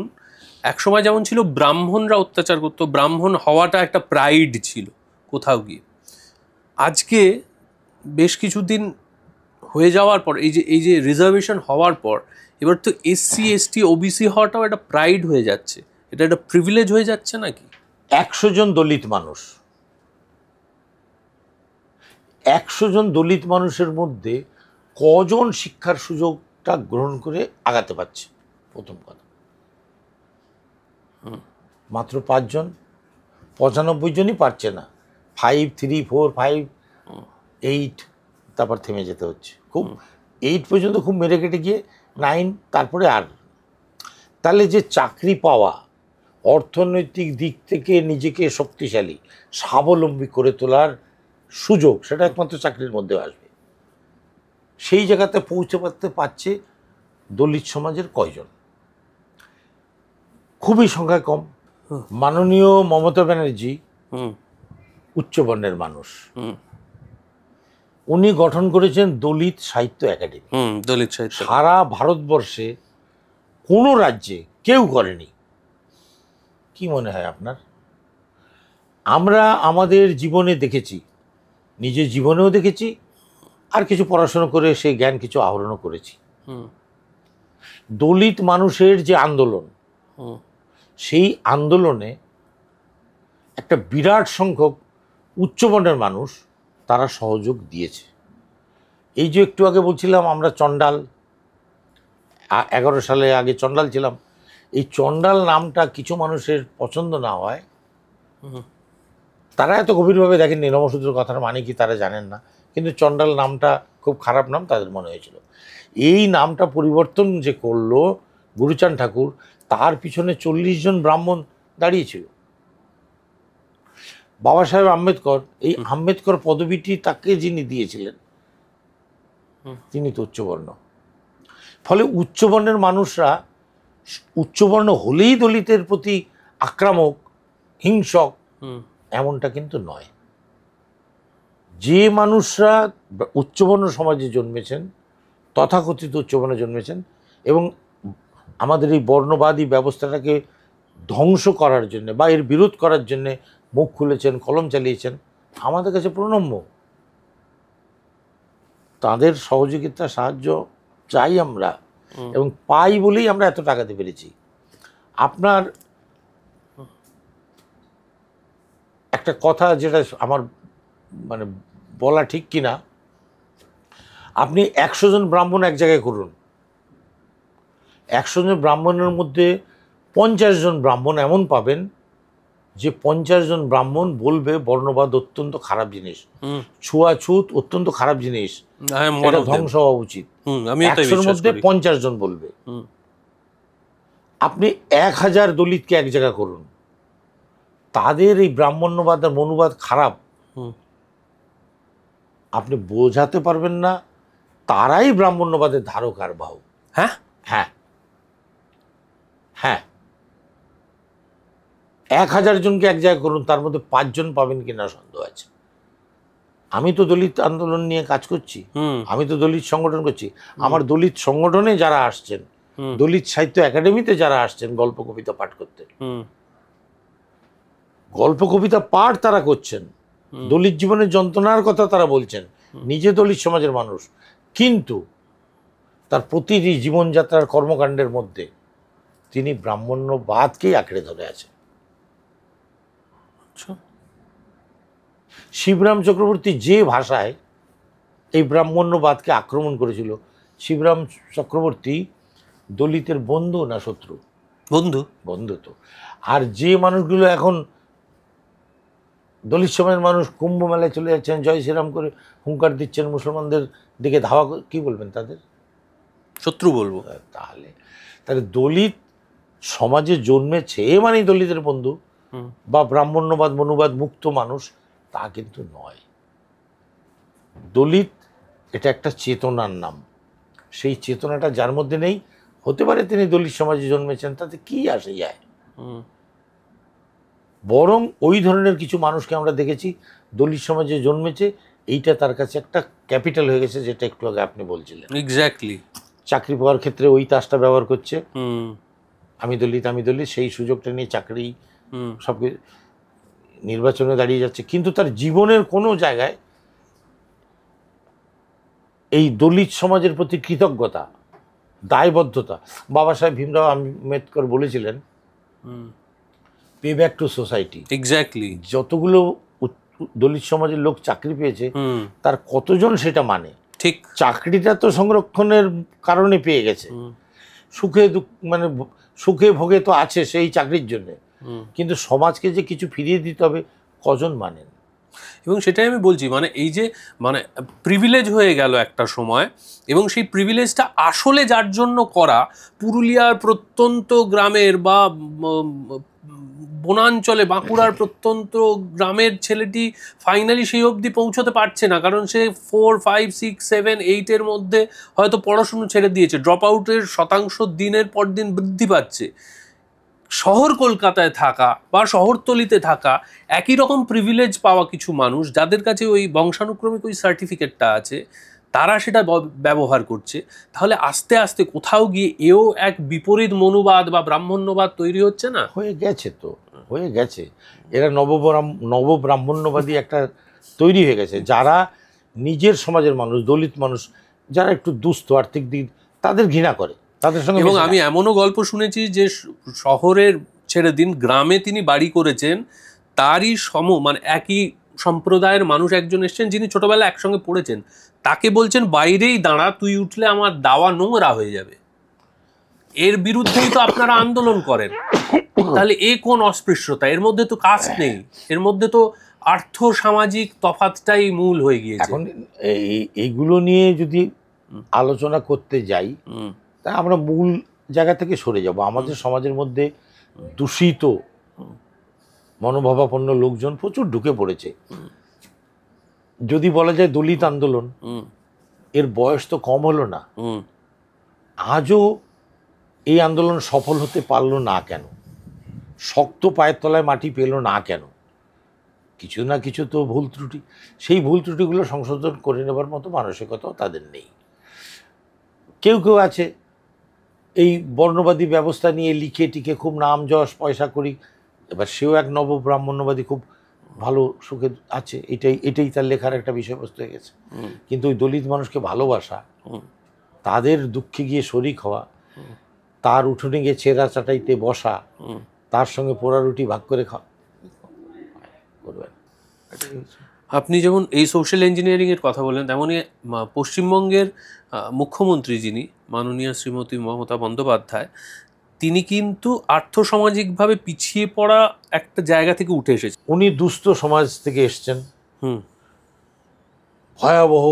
একসময় যেমন ছিল ব্রাহ্মণরা অত্যাচার করতো, ব্রাহ্মণ হওয়াটা একটা প্রাইড ছিল কোথাও গিয়ে। আজকে বেশ কিছুদিন হয়ে যাওয়ার পর এই যে রিজার্ভেশন হওয়ার পর এবার তো এসসি এসটি ওবিসি হওয়াটাও একটা প্রাইড হয়ে যাচ্ছে, এটা একটা প্রিভিলেজ হয়ে যাচ্ছে নাকি? 100 জন দলিত মানুষ, 100 জন দলিত মানুষের মধ্যে কজন শিক্ষার সুযোগটা গ্রহণ করে আগাতে পারছে? প্রথম কথা, মাত্র 5 জন। 95 জনই পারছে না। 5, 3, 4, 5, 8, তারপর থেমে যেতে হচ্ছে। খুব 8 পর্যন্ত খুব মেরে কেটে গিয়ে 9, তারপরে আর। তাহলে যে চাকরি পাওয়া, অর্থনৈতিক দিক থেকে নিজেকে শক্তিশালী, স্বাবলম্বী করে তোলার সুযোগ, সেটা একমাত্র চাকরির মধ্যে আসবে। সেই জায়গাতে পৌঁছাতে পারছে দলিত সমাজের কয়জন? খুবই সংখ্যায় কম। মাননীয় মমতা ব্যানার্জি উচ্চবর্ণের মানুষ, উনি গঠন করেছেন দলিত সাহিত্য একাডেমি। দলিত সাহিত্য সারা ভারতবর্ষে কোনো রাজ্যে কেউ করেনি। কি মনে হয় আপনার? আমরা আমাদের জীবনে দেখেছি, নিজের জীবনেও দেখেছি, আর কিছু পড়াশোনা করে সেই জ্ঞান কিছু আহরণও করেছি। দলিত মানুষের যে আন্দোলন, সেই আন্দোলনে একটা বিরাট সংখ্যক উচ্চবর্ণের মানুষ তারা সহযোগ দিয়েছে। এই যে একটু আগে বলছিলাম আমরা চণ্ডাল, 11 সালে আগে চণ্ডাল ছিলাম, এই চণ্ডাল নামটা কিছু মানুষের পছন্দ না হয়, তারা এত গভীরভাবে দেখেননি নমঃশূদ্র কথার মানে কি তারা জানেন না, কিন্তু চণ্ডাল নামটা খুব খারাপ নাম তাদের মনে হয়েছিল। এই নামটা পরিবর্তন যে করলো গুরুচাঁদ ঠাকুর, তার পিছনে 40 জন ব্রাহ্মণ দাঁড়িয়েছিল। বাবা সাহেব আম্বেদকর, এই আম্বেদকর পদবিটি তাকে যিনি দিয়েছিলেন তিনি তো উচ্চবর্ণ। ফলে উচ্চবর্ণের মানুষরা উচ্চবর্ণ হলেই দলিতের প্রতি আক্রামক, হিংসক, এমনটা কিন্তু নয়। যে মানুষরা উচ্চবর্ণ সমাজে জন্মেছেন, তথাকথিত উচ্চবর্ণে জন্মেছেন এবং আমাদের এই বর্ণবাদী ব্যবস্থাটাকে ধ্বংস করার জন্য বা এর বিরোধ করার জন্য মুখ খুলেছেন, কলম চালিয়েছেন, আমাদের কাছে প্রণম্য। তাদের সহযোগিতা, সাহায্য চাই আমরা এবং পাই বলেই আমরা এত টাকাতে পেরেছি। আপনার একটা কথা যেটা আমার মানে বলা ঠিক কিনা, আপনি 100 জন ব্রাহ্মণ এক জায়গায় করুন, 100 জন ব্রাহ্মণের মধ্যে 50 জন ব্রাহ্মণ এমন পাবেন যে 50 জন ব্রাহ্মণ বলবে বর্ণবাদ অত্যন্ত খারাপ জিনিস, ছুয়াছুত অত্যন্ত খারাপ জিনিস, এটা ধ্বংস হওয়া উচিত। 100-র মধ্যে 50 জন বলবে। আপনি 1000 দলিতকে এক জায়গা করুন, তাদের এই ব্রাহ্মণ্যবাদ আর মনুবাদ খারাপ আপনি বোঝাতে পারবেন না, তারাই ব্রাহ্মণ্যবাদের ধারক আর বাহক। হ্যাঁ হ্যাঁ হ্যাঁ 1000 জনকে এক জায়গায় করুন, তার মধ্যে 5 জন পাবেন কিনা সন্দেহ আছে। আমি তো দলিত আন্দোলন নিয়ে কাজ করছি, আমি তো দলিত সংগঠন করছি। আমার দলিত সংগঠনে যারা আসছেন, দলিত সাহিত্য একাডেমিতে যারা আসছেন গল্প কবিতা পাঠ করতে, গল্প কবিতা পাঠ তারা করছেন, দলিত জীবনের যন্ত্রণার কথা তারা বলছেন, নিজে দলিত সমাজের মানুষ, কিন্তু তার প্রতিটি জীবনযাত্রার কর্মকাণ্ডের মধ্যে তিনি ব্রাহ্মণ্যবাদকেই আঁকড়ে ধরে আছেন। শিবরাম চক্রবর্তী যে ভাষায় এই ব্রাহ্মণ্যবাদকে আক্রমণ করেছিল, শিবরাম চক্রবর্তী দলিতের বন্ধু না শত্রু? বন্ধু তো। আর যে মানুষগুলো এখন দলিত সমাজের মানুষ কুম্ভ মেলায় চলে যাচ্ছেন, জয় শ্রীরাম করে হুঙ্কার দিচ্ছেন, মুসলমানদের দিকে ধাওয়া, কি বলবেন তাদের? শত্রু বলবো। তাহলে দলিত সমাজে জন্মেছে মানে দলিতের বন্ধু বা ব্রাহ্মণ্যবাদ মনুবাদ মুক্ত মানুষ তা কিন্তু নয়। দলিত এটা একটা চেতনার নাম, সেই চেতনাটা যার মধ্যে নেই, হতে পারে তিনি দলিত সমাজে জন্মেছেন, তাতে কি আসে যায়? বরং ওই ধরনের কিছু মানুষকে আমরা দেখেছি দলিত সমাজে জন্মেছে, এইটা তার কাছে একটা ক্যাপিটাল হয়ে গেছে, যেটা একটু আগে আপনি বলছিলেন। এক্স্যাক্টলি। চাকরি পাওয়ার ক্ষেত্রে ওই তাসটা ব্যবহার করছে, আমি দলিত আমি দলিত, সেই সুযোগটা নিয়ে চাকরি সব নির্বাচনে দাঁড়িয়ে যাচ্ছে, কিন্তু তার জীবনের কোনো জায়গায় এই দলিত সমাজের প্রতি কৃতজ্ঞতা, দায়বদ্ধতা। বাবা সাহেব ভীমরাও আম্বেদকর বলেছিলেন pay back to society. Exactly. যতগুলো দলিত সমাজের লোক চাকরি পেয়েছে তার কতজন সেটা মানে? ঠিক। চাকরিটা তো সংরক্ষণের কারণে পেয়ে গেছে, সুখে মানে সুখে ভোগে তো আছে সেই চাকরির জন্য, কিন্তু সমাজকে যে কিছু ফিরিয়ে দিতে হবে কজন মানেন? এবং সেটাই আমি বলছি, মানে এই যে মানে প্রিভিলেজ হয়ে গেল একটা সময়, এবং সেই প্রিভিলেজটা আসলে যার জন্য করা, পুরুলিয়ার প্রত্যন্ত গ্রামের বা বনাঞ্চলে বাঁকুড়ার প্রত্যন্ত গ্রামের ছেলেটি ফাইনালি সেই অবধি পৌঁছতে পারছে না, কারণ সে 4, 5, 6, 7, 8-এর মধ্যে হয়তো পড়াশুনো ছেড়ে দিয়েছে, ড্রপ আউটের শতাংশ দিনের পর দিন বৃদ্ধি পাচ্ছে। শহর কলকাতায় থাকা বা শহরতলিতে থাকা একই রকম প্রিভিলেজ পাওয়া কিছু মানুষ, যাদের কাছে ওই বংশানুক্রমিক ওই সার্টিফিকেটটা আছে, তারা সেটা ব্যবহার করছে। তাহলে আস্তে আস্তে কোথাও গিয়ে এও এক বিপরীত মনুবাদ বা ব্রাহ্মণ্যবাদ তৈরি হচ্ছে না? হয়ে গেছে তো, হয়ে গেছে। এরা নবব্রাহ্মণ্যবাদী একটা তৈরি হয়ে গেছে, যারা নিজের সমাজের মানুষ, দলিত মানুষ, যারা একটু দুস্থ আর্থিক দিক, তাদের ঘৃণা করে, তাদের সঙ্গে। এবং আমি এমনও গল্প শুনেছি যে শহরের ছেড়ে দিন, গ্রামে তিনি বাড়ি করেছেন, তারই মানে একই সম্প্রদায়ের মানুষ একজন এসছেন যিনি ছোটবেলায় একসঙ্গে পড়েছেন, তাকে বলছেন বাইরেই দাঁড়া, তুই উঠলে আমার দাওয়া নোংরা হয়ে যাবে। এর বিরুদ্ধেই তো আপনারা আন্দোলন করেন। তাহলে এ কোন অস্পৃশ্যতা? এর মধ্যে তো কাস্ট নেই, এর মধ্যে তো আর্থ সামাজিক তফাৎটাই মূল হয়ে গিয়েছে। এখন এইগুলো নিয়ে যদি আলোচনা করতে যাই, তা আমরা মূল জায়গা থেকে সরে যাব। আমাদের সমাজের মধ্যে দূষিত মনোভাবাপন্ন লোকজন প্রচুর ঢুকে পড়েছে। যদি বলা যায় দলিত আন্দোলন, এর বয়স তো কম হলো না, আজও এই আন্দোলন সফল হতে পারলো না কেন? শক্ত পায়ের তলায় মাটি পেল না কেন? কিছু না কিছু তো ভুল ত্রুটি, সেই ভুল ত্রুটিগুলো সংশোধন করে নেবার মতো মানসিকতাও তাদের নেই। কেউ কেউ আছে এই বর্ণবাদী ব্যবস্থা নিয়ে লিখে টিকে খুব নাম যশ পয়সা করি, এবার সেও এক নবব্রাহ্মণ্যবাদী, খুব ভালো সুখে আছে, এটাই তার লেখার একটা বিষয়বস্তু হয়ে গেছে। কিন্তু ওই দলিত মানুষকে ভালোবাসা, তাদের দুঃখে গিয়ে শরিক হওয়া, তার উঠোনে গিয়ে ছেঁড়া চাটাইতে বসা, তার সঙ্গে পোড়া রুটি ভাগ করে খাওয়া করবেন। আপনি যেমন এই সোশ্যাল ইঞ্জিনিয়ারিং এর কথা বললেন, তেমনই পশ্চিমবঙ্গের মুখ্যমন্ত্রী যিনি মাননীয় শ্রীমতী মমতা বন্দ্যোপাধ্যায়, তিনি কিন্তু আর্থসামাজিকভাবে পিছিয়ে পড়া একটা জায়গা থেকে উঠে এসেছেন। উনি দুস্থ সমাজ থেকে এসছেন, ভয়াবহ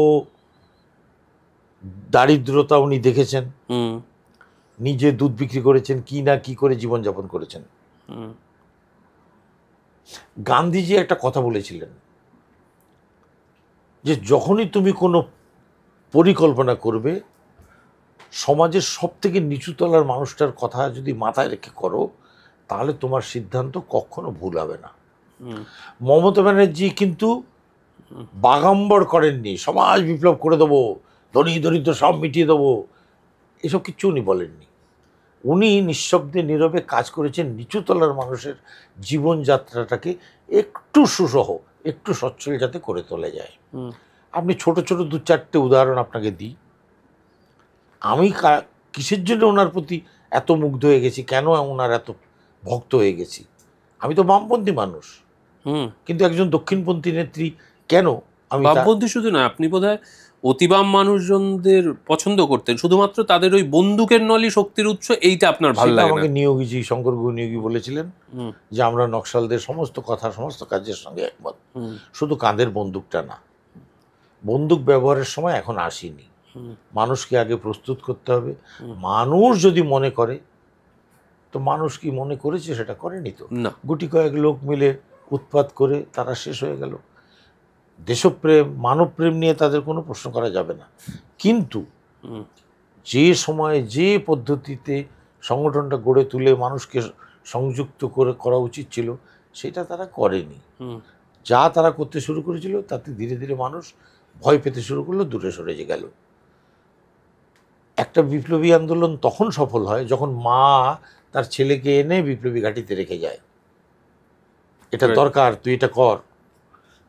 দারিদ্রতা উনি দেখেছেন, নিজে দুধ বিক্রি করেছেন, কি না কি করে জীবনযাপন করেছেন। গান্ধীজি একটা কথা বলেছিলেন যে যখনই তুমি কোনো পরিকল্পনা করবে, সমাজের সব থেকে নিচু তলার মানুষটার কথা যদি মাথায় রেখে করো, তাহলে তোমার সিদ্ধান্ত কখনো ভুল হবে না। মমতা ব্যানার্জি কিন্তু বাগাম্বর করেননি, সমাজ বিপ্লব করে দেবো, ধনী দরিদ্র সব মিটিয়ে দেবো, এসব কিচ্ছু উনি বলেননি। উনি নিঃশব্দে নীরবে কাজ করেছেন নিচুতলার মানুষের জীবনযাত্রাটাকে একটু সুসহ, একটু সচ্ছল যাতে করে তোলা যায়। আপনি ছোট ছোট দু চারটে উদাহরণ আপনাকে দিই। আমি কিসের জন্য ওনার প্রতি এত মুগ্ধ হয়ে গেছি, কেন ওনার এত ভক্ত হয়ে গেছি? আমি তো বামপন্থী মানুষ, কিন্তু একজন দক্ষিণপন্থী নেত্রী কেন আমি? বামপন্থী শুধু নয়, আপনি বোধহয় অতিবাম মানুষজনদের পছন্দ করতেন, শুধুমাত্র তাদের ওই বন্দুকের নলি শক্তির উৎস, এইটা আপনার ভালো লাগে না। আমাকে নিয়োগীজি, শঙ্কর গুহ নিয়োগী বলেছিলেন যে আমরা নকশালদের সমস্ত কথা, সমস্ত কাজের সঙ্গে একমত, শুধু কাঁধের বন্দুকটা না। বন্দুক ব্যবহারের সময় এখন আসেনি, মানুষকে আগে প্রস্তুত করতে হবে। মানুষ যদি মনে করে, তো মানুষ কি মনে করেছে সেটা করেনি তো, গুটি কয়েক লোক মিলে উৎপাত করে তারা শেষ হয়ে গেল। দেশপ্রেম, মানবপ্রেম নিয়ে তাদের কোনো প্রশ্ন করা যাবে না, কিন্তু যে সময়ে যে পদ্ধতিতে সংগঠনটা গড়ে তুলে মানুষকে সংযুক্ত করে করা উচিত ছিল, সেটা তারা করেনি। যা তারা করতে শুরু করেছিল তাতে ধীরে ধীরে মানুষ ভয় পেতে শুরু করলো, দূরে সরে গেল। একটা বিপ্লবী আন্দোলন তখন সফল হয় যখন মা তার ছেলেকে এনে বিপ্লবী ঘাঁটিতে রেখে যায়, এটা দরকার, তুই এটা কর।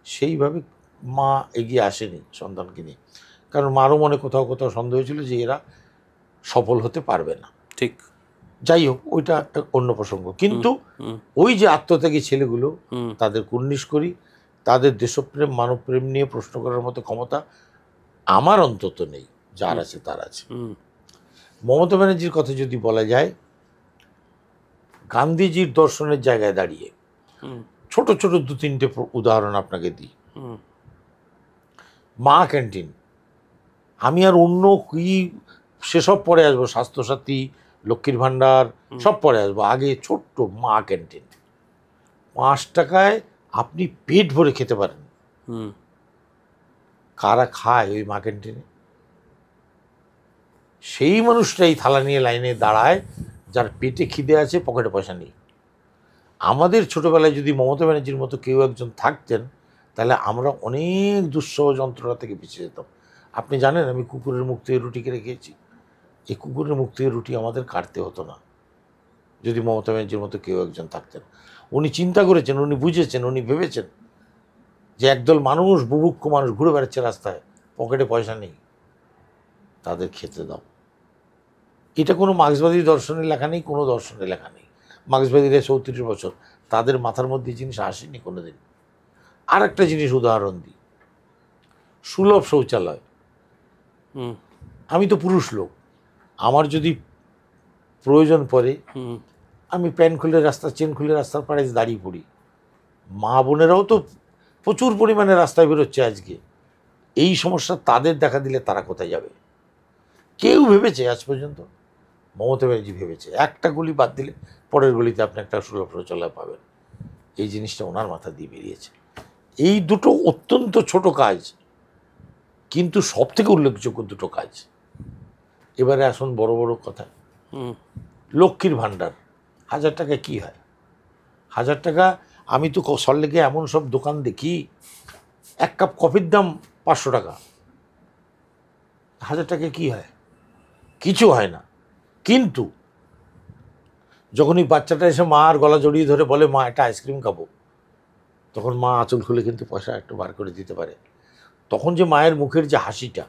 সেইভাবে মা এগিয়ে আসেনি সন্তানকে নিয়ে, কারণ মারও মনে কোথাও কোথাও সন্দেহ ছিল যে এরা সফল হতে পারবে না। ঠিক, যাই হোক, ওইটা অন্য প্রসঙ্গ। কিন্তু ওই যে আত্মত্যাগী ছেলেগুলো, তাদের কুর্নিশ করি, তাদের দেশপ্রেম মানবপ্রেম নিয়ে প্রশ্ন করার মতো ক্ষমতা আমার অন্তত নেই, যার আছে তার আছে। মমতা ব্যানার্জির কথা যদি বলা যায়, গান্ধীজির দর্শনের জায়গায় দাঁড়িয়ে ছোট ছোট দু তিনটে উদাহরণ আপনাকে দিই। মা ক্যান্টিন, আমি আর অন্য কি সেসব পরে আসবো, স্বাস্থ্যসাথী, লক্ষ্মীর ভাণ্ডার সব পরে আসবো, আগে ছোট্ট মা ক্যান্টিন, 5 টাকায় আপনি পেট ভরে খেতে পারেন। কারা খায় ওই মা ক্যান্টিনে? সেই মানুষটাই থালা নিয়ে লাইনে দাঁড়ায় যার পেটে খিদে আছে, পকেটে পয়সা নেই। আমাদের ছোটোবেলায় যদি মমতা ব্যানার্জির মতো কেউ একজন থাকতেন, তাহলে আমরা অনেক দুঃসহ যন্ত্রণা থেকে বেঁচে যেতাম। আপনি জানেন আমি কুকুরের মুখ থেকে রুটি কেটে খেয়েছি। এই কুকুরের মুখ থেকে রুটি আমাদের কাটতে হতো না যদি মমতা ব্যানার্জির মতো কেউ একজন থাকতেন। উনি চিন্তা করেছেন, উনি বুঝেছেন, উনি ভেবেছেন যে একদল মানুষ, বুভুক্ষ মানুষ ঘুরে বেড়াচ্ছে রাস্তায়, পকেটে পয়সা নেই, তাদের খেতে দাও। এটা কোনো মার্ক্সবাদী দর্শনের লেখা নেই, কোনো দর্শনের লেখা নেই। মার্ক্সবাদীরা 34 বছর, তাদের মাথার মধ্যে জিনিস আসেনি কোনোদিন। আর একটা জিনিস উদাহরণ দিই, সুলভ শৌচালয়। আমি তো পুরুষ লোক, আমার যদি প্রয়োজন পড়ে আমি প্যান্ট খুলে রাস্তা চেন খুলে রাস্তার পাড়ে দাঁড়িয়ে পড়ি। মা বোনেরাও তো প্রচুর পরিমাণে রাস্তায় বেরোচ্ছে আজকে। এই সমস্যা তাদের দেখা দিলে তারা কোথায় যাবে? কেউ ভেবেছে আজ পর্যন্ত? মমতা ব্যানার্জি ভেবেছে একটা গলি বাদ দিলে পরের গলিতে আপনি একটা সুলভ শৌচালয় পাবেন। এই জিনিসটা ওনার মাথা দিয়ে বেরিয়েছে। এই দুটো অত্যন্ত ছোট কাজ, কিন্তু সব থেকে উল্লেখযোগ্য দুটো কাজ। এবারে আসুন বড় বড় কথা। লক্ষ্মীর ভাণ্ডার 1000 টাকা কি হয়? 1000 টাকা, আমি তো সল্টলেকে এমন সব দোকান দেখি, এক কাপ কফির দাম 500 টাকা। 1000 টাকা কি হয়? কিছু হয় না। কিন্তু যখনই বাচ্চাটা এসে মা আর গলা জড়িয়ে ধরে বলে মা একটা আইসক্রিম খাবো, তখন মা আঁচল খুলে কিন্তু পয়সা একটু বার করে দিতে পারে। তখন যে মায়ের মুখের যে হাসিটা,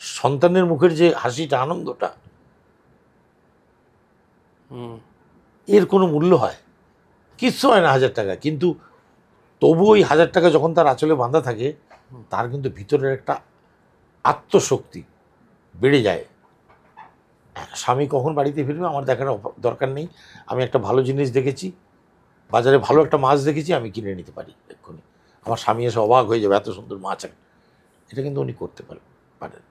সন্তানের মুখের যে হাসিটা, আনন্দটা, এর কোনো মূল্য হয়? কিচ্ছু হয় না 1000 টাকা। কিন্তু তবু ওই 1000 টাকা যখন তার আঁচলে বাঁধা থাকে, তার কিন্তু ভিতরের একটা আত্মশক্তি বেড়ে যায়। স্বামী কখন বাড়িতে ফিরবে আমার দেখার দরকার নেই। আমি একটা ভালো জিনিস দেখেছি, বাজারে ভালো একটা মাছ দেখেছি, আমি কিনে নিতে পারি এক্ষুনি। আমার স্বামী এসে অবাক হয়ে যাবে, এত সুন্দর মাছ। এটা কিন্তু উনি করতে পারেন।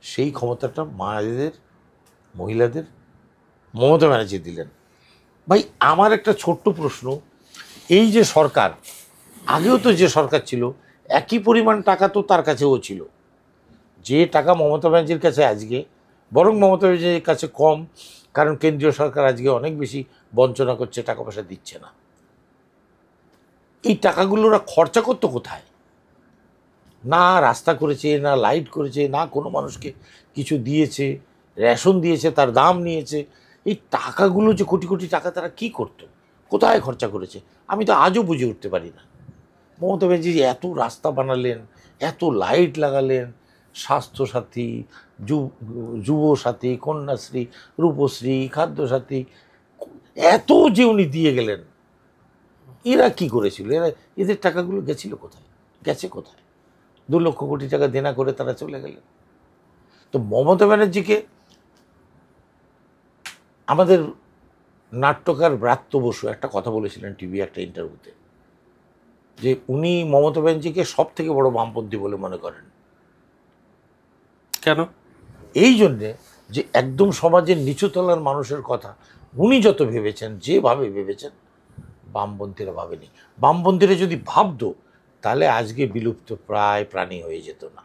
সেই ক্ষমতাটা মায়েদের, মহিলাদের মমতা ব্যানার্জি দিলেন। ভাই আমার একটা ছোট্ট প্রশ্ন, এই যে সরকার, আগেও তো যে সরকার ছিল একই পরিমাণ টাকা তো তার কাছেও ছিল। যে টাকা মমতা ব্যানার্জির কাছে আজকে, বরং মমতা ব্যানার্জির কাছে কম, কারণ কেন্দ্রীয় সরকার আজকে অনেক বেশি বঞ্চনা করছে, টাকা পয়সা দিচ্ছে না। এই টাকাগুলো ওরা খরচা করতো কোথায়? না রাস্তা করেছে, না লাইট করেছে, না কোনো মানুষকে কিছু দিয়েছে, রেশন দিয়েছে, তার দাম নিয়েছে। এই টাকাগুলো যে কোটি কোটি টাকা, তারা কি করতো, কোথায় খরচা করেছে, আমি তো আজও বুঝে উঠতে পারি না। মমতা ব্যানার্জি এত রাস্তা বানালেন, এত লাইট লাগালেন, স্বাস্থ্যসাথী, যুবসাথী, কন্যাশ্রী, রূপশ্রী, খাদ্যসাথী, এত যে উনি দিয়ে গেলেন, এরা কি করেছিল? এদের টাকাগুলো গেছিল কোথায়, গেছে কোথায়? 2 লক্ষ কোটি টাকা দেনা করে তারা চলে গেলেন। তো মমতা ব্যানার্জিকে আমাদের নাট্যকার ব্রাত্য বসু একটা কথা বলেছিলেন টিভি একটা ইন্টারভিউতে, যে উনি মমতা ব্যানার্জিকে সব থেকে বড় বামপন্থী বলে মনে করেন। কেন? এই জন্যে যে একদম সমাজের নিচুতলার মানুষের কথা উনি যত ভেবেছেন, যেভাবে ভেবেছেন, বামপন্থীরা ভাবেনি। বামপন্থীরা যদি ভাবতো, তাহলে আজকে বিলুপ্ত প্রায় প্রাণী হয়ে যেত না।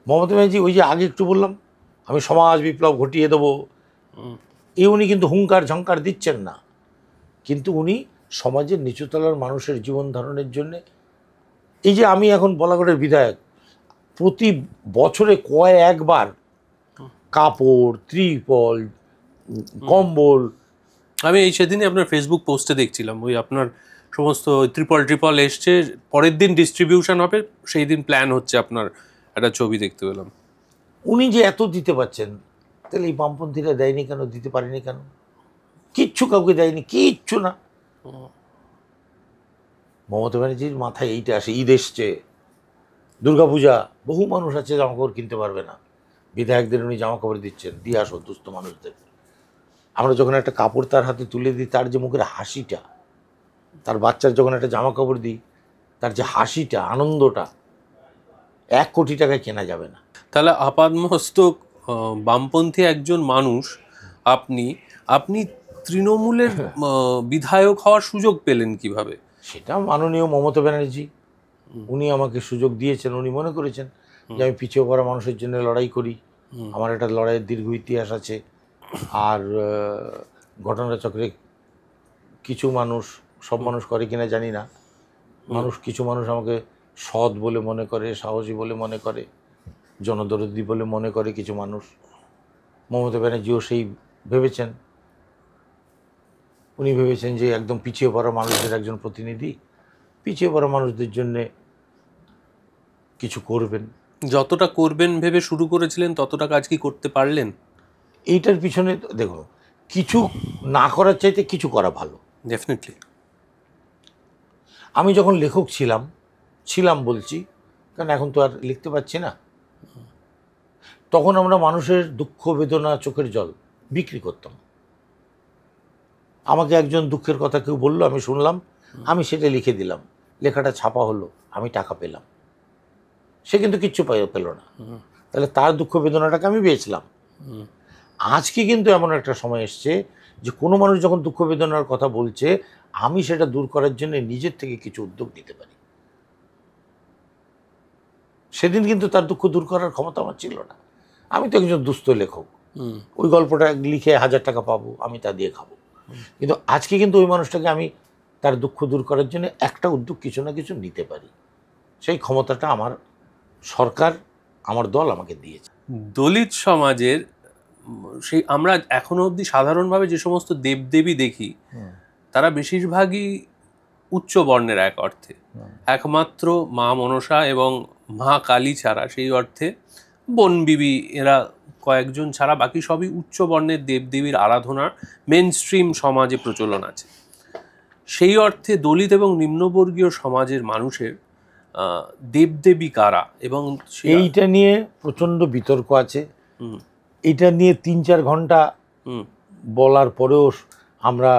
মমতা ব্যানার্জি ওই যে আগে একটু বললাম আমি সমাজ বিপ্লব ঘটিয়ে দেবো, উনি কিন্তু হুঙ্কার ঝঙ্কার দিচ্ছেন না, কিন্তু উনি সমাজের নিচুতলার মানুষের জীবন ধারণের জন্যে, এই যে আমি এখন বলাগড়ের বিধায়ক, প্রতি বছরে কয়েকবার কাপড়, ত্রিপল, কম্বল, আমি এই সেদিনই আপনার ফেসবুক পোস্টে দেখছিলাম, ওই আপনার সমস্ত ট্রিপল এসছে, পরের দিন ডিস্ট্রিবিউশন হবে, সেই দিন প্ল্যান হচ্ছে, আপনার একটা ছবি দেখতে পেলাম। উনি যে এত দিতে পারছেন, তাহলে এই বামপন্থীরা দেয়নি কেন, দিতে পারেনি কেন? কিচ্ছু কাউকে দেয়নি, কিচ্ছু না। মমতা ব্যানার্জির মাথায় এইটা আসে, ঈদ এসছে, দুর্গাপূজা, বহু মানুষ আছে জামাকাপড় কিনতে পারবে না, বিধায়কদের উনি জামাকাপড় দিচ্ছেন, দিয়ে আসো দুস্থ মানুষদের। আমরা যখন একটা কাপড় তার হাতে তুলে দিই, তার যে মুখের হাসিটা, তার বাচ্চার যখন একটা জামা কাপড় দিই, তার যে হাসিটা, আনন্দটা, 1 কোটি টাকায় কেনা যাবে না। তাহলে আপাদমস্তক বামপন্থী একজন মানুষ আপনি তৃণমূলের বিধায়ক হওয়ার সুযোগ পেলেন কিভাবে? সেটা মাননীয় মমতা ব্যানার্জি, উনি আমাকে সুযোগ দিয়েছেন। উনি মনে করেছেন যে আমি পিছিয়ে পড়া মানুষের জন্য লড়াই করি, আমার একটা লড়াইয়ের দীর্ঘ ইতিহাস আছে। আর ঘটনাচক্রে কিছু মানুষ, সব মানুষ করে কিনা জানি না, কিছু মানুষ আমাকে সৎ বলে মনে করে, সাহসী বলে মনে করে, জনদরদি বলে মনে করে কিছু মানুষ। মমতা ব্যানার্জিও সেই ভেবেছেন। উনি ভেবেছেন যে একদম পিছিয়ে পড়া মানুষদের একজন প্রতিনিধি, পিছিয়ে পড়া মানুষদের জন্যে কিছু করবেন। যতটা করবেন ভেবে শুরু করেছিলেন, ততটা কাজ কি করতে পারলেন? এইটার পিছনে দেখো, কিছু না করার চাইতে কিছু করা ভালো। ডেফিনেটলি। আমি যখন লেখক ছিলাম বলছি, কারণ এখন তো আর লিখতে পারছি না, তখন আমরা মানুষের দুঃখ বেদনা চোখের জল বিক্রি করতাম। আমাকে একজন দুঃখের কথা কেউ বললো, আমি শুনলাম, আমি সেটা লিখে দিলাম, লেখাটা ছাপা হলো, আমি টাকা পেলাম, সে কিন্তু কিচ্ছু পেল না, তাহলে তার দুঃখ বেদনাটাকে আমি বেচলাম। আজকে কিন্তু এমন একটা সময় এসছে যে কোনো মানুষ যখন দুঃখ বেদনার কথা বলছে, আমি সেটা দূর করার জন্য নিজের থেকে কিছু উদ্যোগ নিতে পারি। সেদিন কিন্তু তার দুঃখ দূর করার ক্ষমতা আমার ছিল না। আমি তো একজন দুস্থ লেখক, ওই গল্পটা লিখে 1000 টাকা পাবো, আমি তা দিয়ে খাবো। কিন্তু আজকে কিন্তু ওই মানুষটাকে আমি তার দুঃখ দূর করার জন্য একটা উদ্যোগ কিছু না কিছু নিতে পারি। সেই ক্ষমতাটা আমার সরকার, আমার দল আমাকে দিয়েছে। দলিত সমাজের সেই আমরা এখনো অবধি সাধারণভাবে যে সমস্ত দেবদেবী দেখি, তারা বেশিরভাগই উচ্চ বর্ণের এক অর্থে। একমাত্র মা মনসা এবং মা কালী ছাড়া, সেই অর্থে বনবিবি এরা কয়েকজন ছাড়া বাকি সবই উচ্চ বর্ণের দেবদেবীর আরাধনার মেন স্ট্রিম সমাজে প্রচলন আছে। সেই অর্থে দলিত এবং নিম্নবর্গীয় সমাজের মানুষের দেবদেবী কারা, এবং এইটা নিয়ে প্রচণ্ড বিতর্ক আছে। এটা নিয়ে 3-4 ঘন্টা বলার পরেও আমরা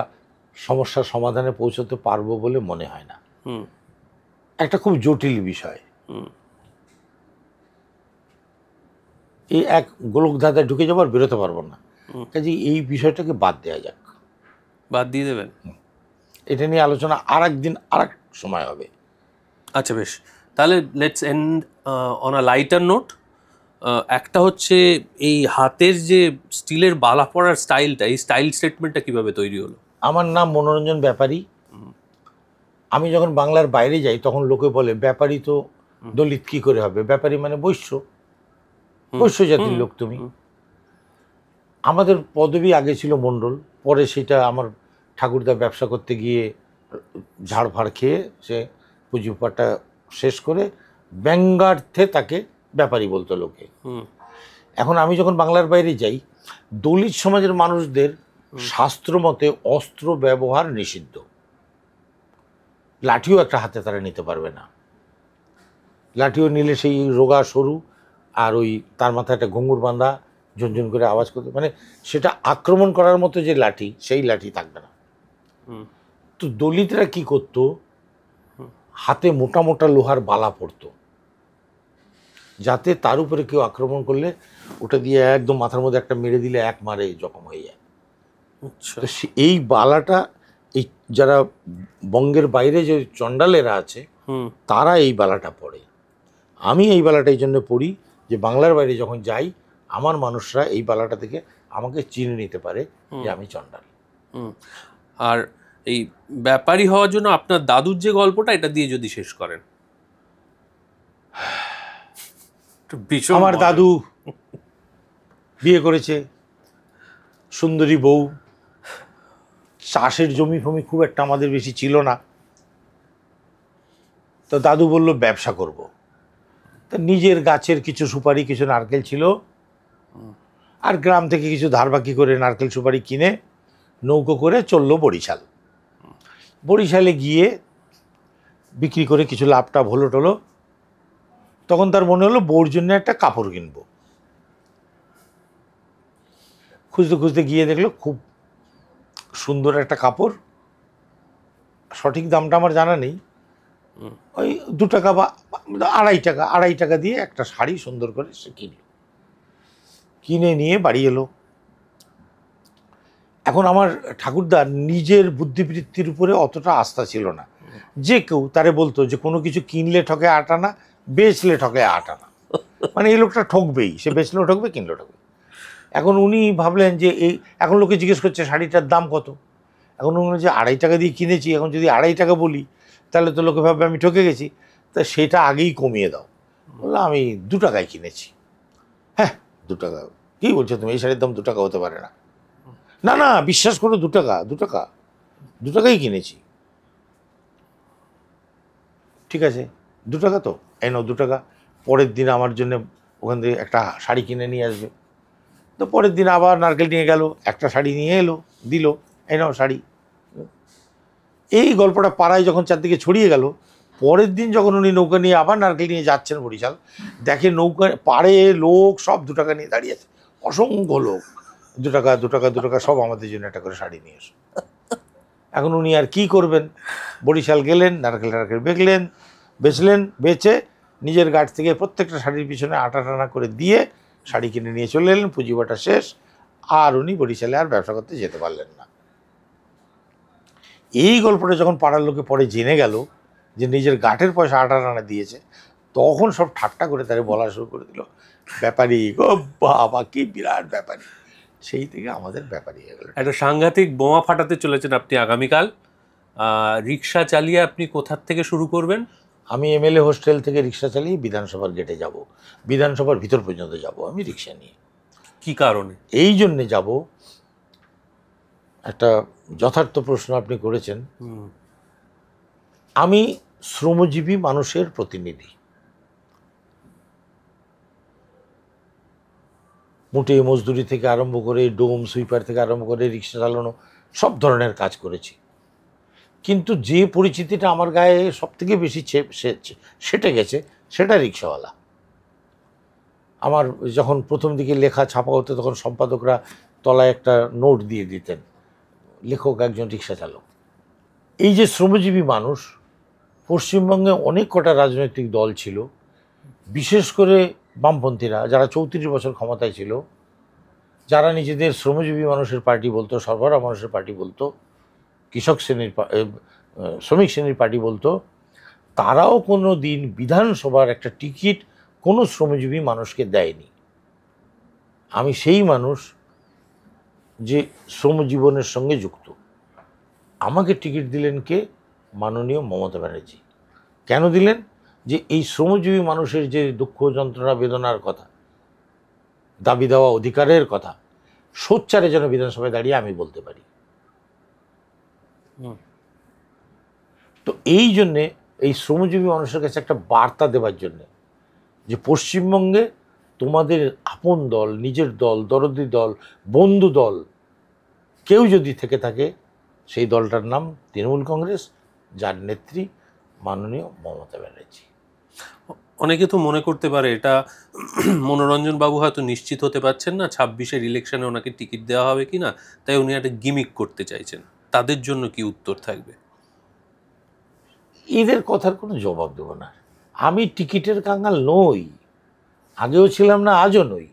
সমস্যার সমাধানে পৌঁছতে পারবো বলে মনে হয় না। একটা খুব জটিল বিষয়। এই এক গোলকধাঁধায় ঢুকে যাবো আর বেরোতে পারবো না, কাজে এই বিষয়টাকে বাদ দেওয়া যাক। বাদ দিয়ে দেবেন? এটা নিয়ে আলোচনা আর একদিন আর এক সময় হবে। আচ্ছা বেশ, তাহলে let's and on a lighter note. একটা হচ্ছে এই হাতের যে স্টিলের বালা পড়ার স্টাইলটা, এই স্টাইল স্টেটমেন্টটা কিভাবে তৈরি হলো? আমার নাম মনোরঞ্জন ব্যাপারী। আমি যখন বাংলার বাইরে যাই তখন লোকে বলে ব্যাপারী তো দলিত কি করে হবে, ব্যাপারী মানে বৈশ্য জাতির লোক তুমি। আমাদের পদবী আগে ছিল মণ্ডল, পরে সেটা আমার ঠাকুরদা ব্যবসা করতে গিয়ে ঝাড় ফাড় খেয়ে সে পুঁজিপাটটা শেষ করে ব্যঙ্গার্থে তাকে ব্যাপারী বলতো লোকে। এখন আমি যখন বাংলার বাইরে যাই, দলিত সমাজের মানুষদের শাস্ত্র মতে অস্ত্র ব্যবহার নিষিদ্ধ। লাঠিও একটা হাতে তারা নিতে পারবে না। লাঠিও নিলে সেই রোগা সরু আর ওই তার মাথায় একটা ঘুঙুর বাঁধা ঝনঝন করে আওয়াজ করতে, মানে সেটা আক্রমণ করার মতো যে লাঠি, সেই লাঠি থাকবে না। তো দলিতরা কি করতো, হাতে মোটা মোটা লোহার বালা পড়তো, যাতে তার উপরে কেউ আক্রমণ করলে ওটা দিয়ে একদম মাথার মধ্যে একটা মেরে দিলে এক মারে জখম হয়ে যায়। তো এই বালাটা এই যারা বঙ্গের বাইরে যে চণ্ডালেরা আছে তারা এই বালাটা পড়ে। আমি এই বালাটা এই জন্য পড়ি যে বাংলার বাইরে যখন যাই আমার মানুষরা এই বালাটা থেকে আমাকে চিনে নিতে পারে যে আমি চণ্ডাল। আর এই ব্যাপারী হওয়ার জন্য আপনার দাদুর যে গল্পটা, এটা দিয়ে যদি শেষ করেন। আমার দাদু বিয়ে করেছে, সুন্দরী বউ, চাষের জমি ফমি খুব একটা আমাদের বেশি ছিল না। তো দাদু বলল ব্যবসা করব। তা নিজের গাছের কিছু সুপারি কিছু নারকেল ছিল, আর গ্রাম থেকে কিছু ধার বাকি করে নারকেল সুপারি কিনে নৌকো করে চললো বরিশাল। বরিশালে গিয়ে বিক্রি করে কিছু লাভটা হলো টলো। তখন তার মনে হলো বউর জন্য একটা কাপড় কিনবো। খুঁজতে খুঁজতে গিয়ে দেখলো খুব সুন্দর একটা কাপড়, সঠিক দামটা আমার জানা নেই, ওই 2 টাকা বা 2.5 টাকা দিয়ে একটা শাড়ি সুন্দর করে সে কিনল। কিনে নিয়ে বাড়ি এলো। এখন আমার ঠাকুরদার নিজের বুদ্ধিবৃত্তির উপরে অতটা আস্থা ছিল না। যে কেউ তারে বলতো যে কোনো কিছু কিনলে ঠকে 8 আনা, বেচলে ঠকে 8 আনা, মানে এই লোকটা ঠকবেই, সে বেচলেও ঠকবে কিনলেও ঠকবে। এখন উনি ভাবলেন যে এই, এখন লোকে জিজ্ঞেস করছে শাড়িটার দাম কত, এখন উনি যে 2.5 টাকা দিয়ে কিনেছি, এখন যদি 2.5 টাকা বলি তাহলে তো লোকে ভাববে আমি ঠকে গেছি, তা সেটা আগেই কমিয়ে দাও। বললাম আমি 2 টাকায় কিনেছি। হ্যাঁ 2 টাকা? কী বলছো তুমি, এই শাড়ির দাম 2 টাকা হতে পারে না। না না বিশ্বাস করো 2 টাকা, 2 টাকাই কিনেছি। ঠিক আছে 2 টাকা তো এই নাও 2 টাকা, পরের দিন আমার জন্য ওখান থেকে একটা শাড়ি কিনে নিয়ে আসবে। তো পরের দিন আবার নারকেল নিয়ে গেল, একটা শাড়ি নিয়ে এলো, দিল, এই নাও শাড়ি। এই গল্পটা পাড়ায় যখন চারদিকে ছড়িয়ে গেল, পরের দিন যখন উনি নৌকা নিয়ে আবার নারকেল নিয়ে যাচ্ছেন বরিশাল, দেখে নৌকা পাড়ে লোক সব 2 টাকা নিয়ে দাঁড়িয়ে আছে, অসংখ্য লোক, 2 টাকা 2 টাকা 2 টাকা, সব আমাদের জন্য একটা করে শাড়ি নিয়ে এসো। এখন উনি আর কি করবেন, বরিশাল গেলেন, নারকেল বেচলেন, বেচে নিজের গাছ থেকে প্রত্যেকটা শাড়ির পিছনে আটা টানা করে দিয়ে শাড়ি কিনে নিয়ে চলে এলেন, পুঁজিবাটা শেষ, আর উনি বরিশালে আর ব্যবসা করতে যেতে পারলেন না। এই গল্পটা যখন পাড়ার লোকে পরে জেনে গেল যে নিজের গাঁটের পয়সা আটা টানা দিয়েছে, তখন সব ঠাট্টা করে তারা বলা শুরু করে দিল, ব্যাপারী গো বাবা, কি বিরাট ব্যাপারী। সেই থেকে আমাদের ব্যাপারী হয়ে গেল। একটা সাংঘাতিক বোমা ফাটাতে চলেছেন আপনি আগামীকাল। রিক্সা চালিয়ে আপনি কোথার থেকে শুরু করবেন? আমি এমএলএ হোস্টেল থেকে রিক্সা চালিয়ে বিধানসভার গেটে যাব, বিধানসভার ভিতর পর্যন্ত যাব আমি রিক্সা নিয়ে। কি কারণে? এই জন্যে যাব, একটা যথার্থ প্রশ্ন আপনি করেছেন। আমি শ্রমজীবী মানুষের প্রতিনিধি, মুটে মজদুরি থেকে আরম্ভ করে ডোম সুইপার থেকে আরম্ভ করে রিক্সা চালানো, সব ধরনের কাজ করেছি। কিন্তু যে পরিচিতিটা আমার গায়ে সবথেকে বেশি সেটে গেছে সেটা রিক্সাওয়ালা। আমার যখন প্রথম দিকে লেখা ছাপা হতো তখন সম্পাদকরা তলায় একটা নোট দিয়ে দিতেন, লেখক একজন রিক্সা চালক। এই যে শ্রমজীবী মানুষ, পশ্চিমবঙ্গে অনেক কটা রাজনৈতিক দল ছিল, বিশেষ করে বামপন্থীরা যারা 34 বছর ক্ষমতায় ছিল, যারা নিজেদের শ্রমজীবী মানুষের পার্টি বলতো, সরবরাহ মানুষের পার্টি বলতো, কৃষক শ্রেণীর শ্রমিক শ্রেণীর পার্টি বলতো, তারাও কোনো দিন বিধানসভার একটা টিকিট কোনো শ্রমজীবী মানুষকে দেয়নি। আমি সেই মানুষ যে শ্রমজীবনের সঙ্গে যুক্ত। আমাকে টিকিট দিলেন কে? মাননীয় মমতা ব্যানার্জি। কেন দিলেন? যে এই শ্রমজীবী মানুষের যে দুঃখ যন্ত্রণা বেদনার কথা, দাবি দেওয়া অধিকারের কথা সোচ্চারে যেন বিধানসভায় দাঁড়িয়ে আমি বলতে পারি। তো এই জন্যে এই শ্রমজীবী মানুষের কাছে একটা বার্তা দেওয়ার জন্যে যে পশ্চিমবঙ্গে তোমাদের আপন দল, নিজের দল, দরদি দল, বন্ধু দল কেউ যদি থেকে থাকে, সেই দলটার নাম তৃণমূল কংগ্রেস, যার নেত্রী মাননীয় মমতা ব্যানার্জি। অনেকে তো মনে করতে পারে এটা মনোরঞ্জন বাবু হয়তো নিশ্চিত হতে পারছেন না 26-এর ইলেকশনে ওনাকে টিকিট দেওয়া হবে কিনা, তাই উনি একটা গিমিক করতে চাইছেন। তাদের জন্য কি উত্তর থাকবে? এদের কথার কোনো জবাব দেব না। আমি টিকিটের কাঙ্গাল নই, আগেও ছিলাম না, আজও নই।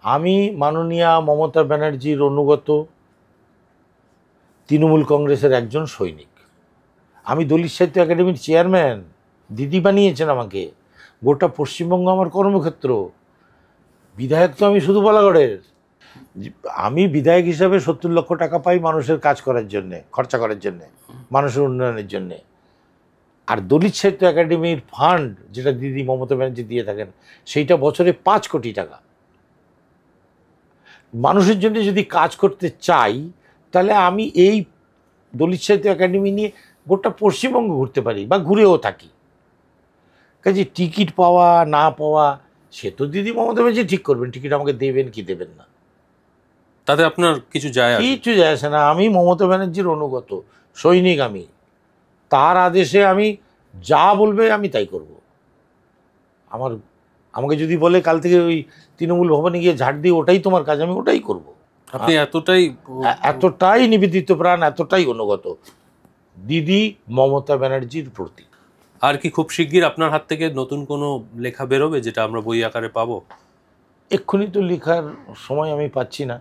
আমি মাননীয়া মমতা ব্যানার্জির অনুগত তৃণমূল কংগ্রেসের একজন সৈনিক। আমি দলিত সাহিত্য একাডেমির চেয়ারম্যান, দিদি বানিয়েছেন আমাকে। গোটা পশ্চিমবঙ্গ আমার কর্মক্ষেত্র। বিধায়ক তো আমি শুধু বলাগড়ের। আমি বিধায়ক হিসাবে 70 লক্ষ টাকা পাই মানুষের কাজ করার জন্যে, খরচা করার জন্যে, মানুষের উন্নয়নের জন্যে। আর দলিত সাহিত্য একাডেমির ফান্ড যেটা দিদি মমতা ব্যানার্জি দিয়ে থাকেন, সেইটা বছরে 5 কোটি টাকা। মানুষের জন্য যদি কাজ করতে চাই, তাহলে আমি এই দলিত সাহিত্য একাডেমি নিয়ে গোটা পশ্চিমবঙ্গ ঘুরতে পারি বা ঘুরেও থাকি। কাজে টিকিট পাওয়া না পাওয়া সে তো দিদি মমতা ব্যানার্জি ঠিক করবেন, টিকিট আমাকে দেবেন কি দেবেন না, তাতে আপনার কিছু যায় আসে না। আমি মমতা ব্যানার্জির অনুগত সৈনিক। আমি তার আদেশে আমি যা বলবে আমি তাই করব। আমাকে যদি বলে কাল থেকে ওই তৃণমূল ভবনে গিয়ে ঝাড় দিয়ে ওটাই তোমার কাজ, আমি ওটাই করব। আপনি এতটাই নিবেদিত প্রাণ, এতটাই অনুগত দিদি মমতা ব্যানার্জির প্রতি। আর কি খুব শিগগির আপনার হাত থেকে নতুন কোনো লেখা বেরোবে যেটা আমরা বই আকারে পাবো? এক্ষুনি তো লেখার সময় আমি পাচ্ছি না।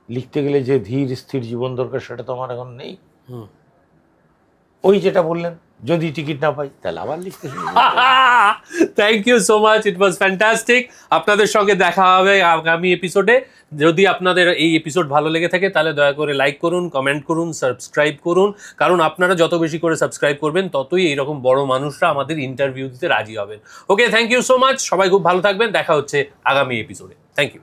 লিখতে গেলে যে ধীর স্থির জীবন দরকার সেটা তো আমার এখন নেই। ওই যেটা বললেন, যদি টিকিট না পাই তাহলে আবার লিখতে শুরু। Thank you so much, it was fantastic. আপনাদের সঙ্গে দেখা হবে আগামী এপিসোডে। যদি আপনাদের এই এপিসোড ভালো লেগে থাকে তাহলে দয়া করে লাইক করুন, কমেন্ট করুন, সাবস্ক্রাইব করুন, কারণ আপনারা যত বেশি করে সাবস্ক্রাইব করবেন ততই এইরকম বড় মানুষরা আমাদের ইন্টারভিউ দিতে রাজি হবেন। Okay, thank you so much, সবাই খুব ভালো থাকবেন। দেখা হচ্ছে আগামী এপিসোডে। Thank you.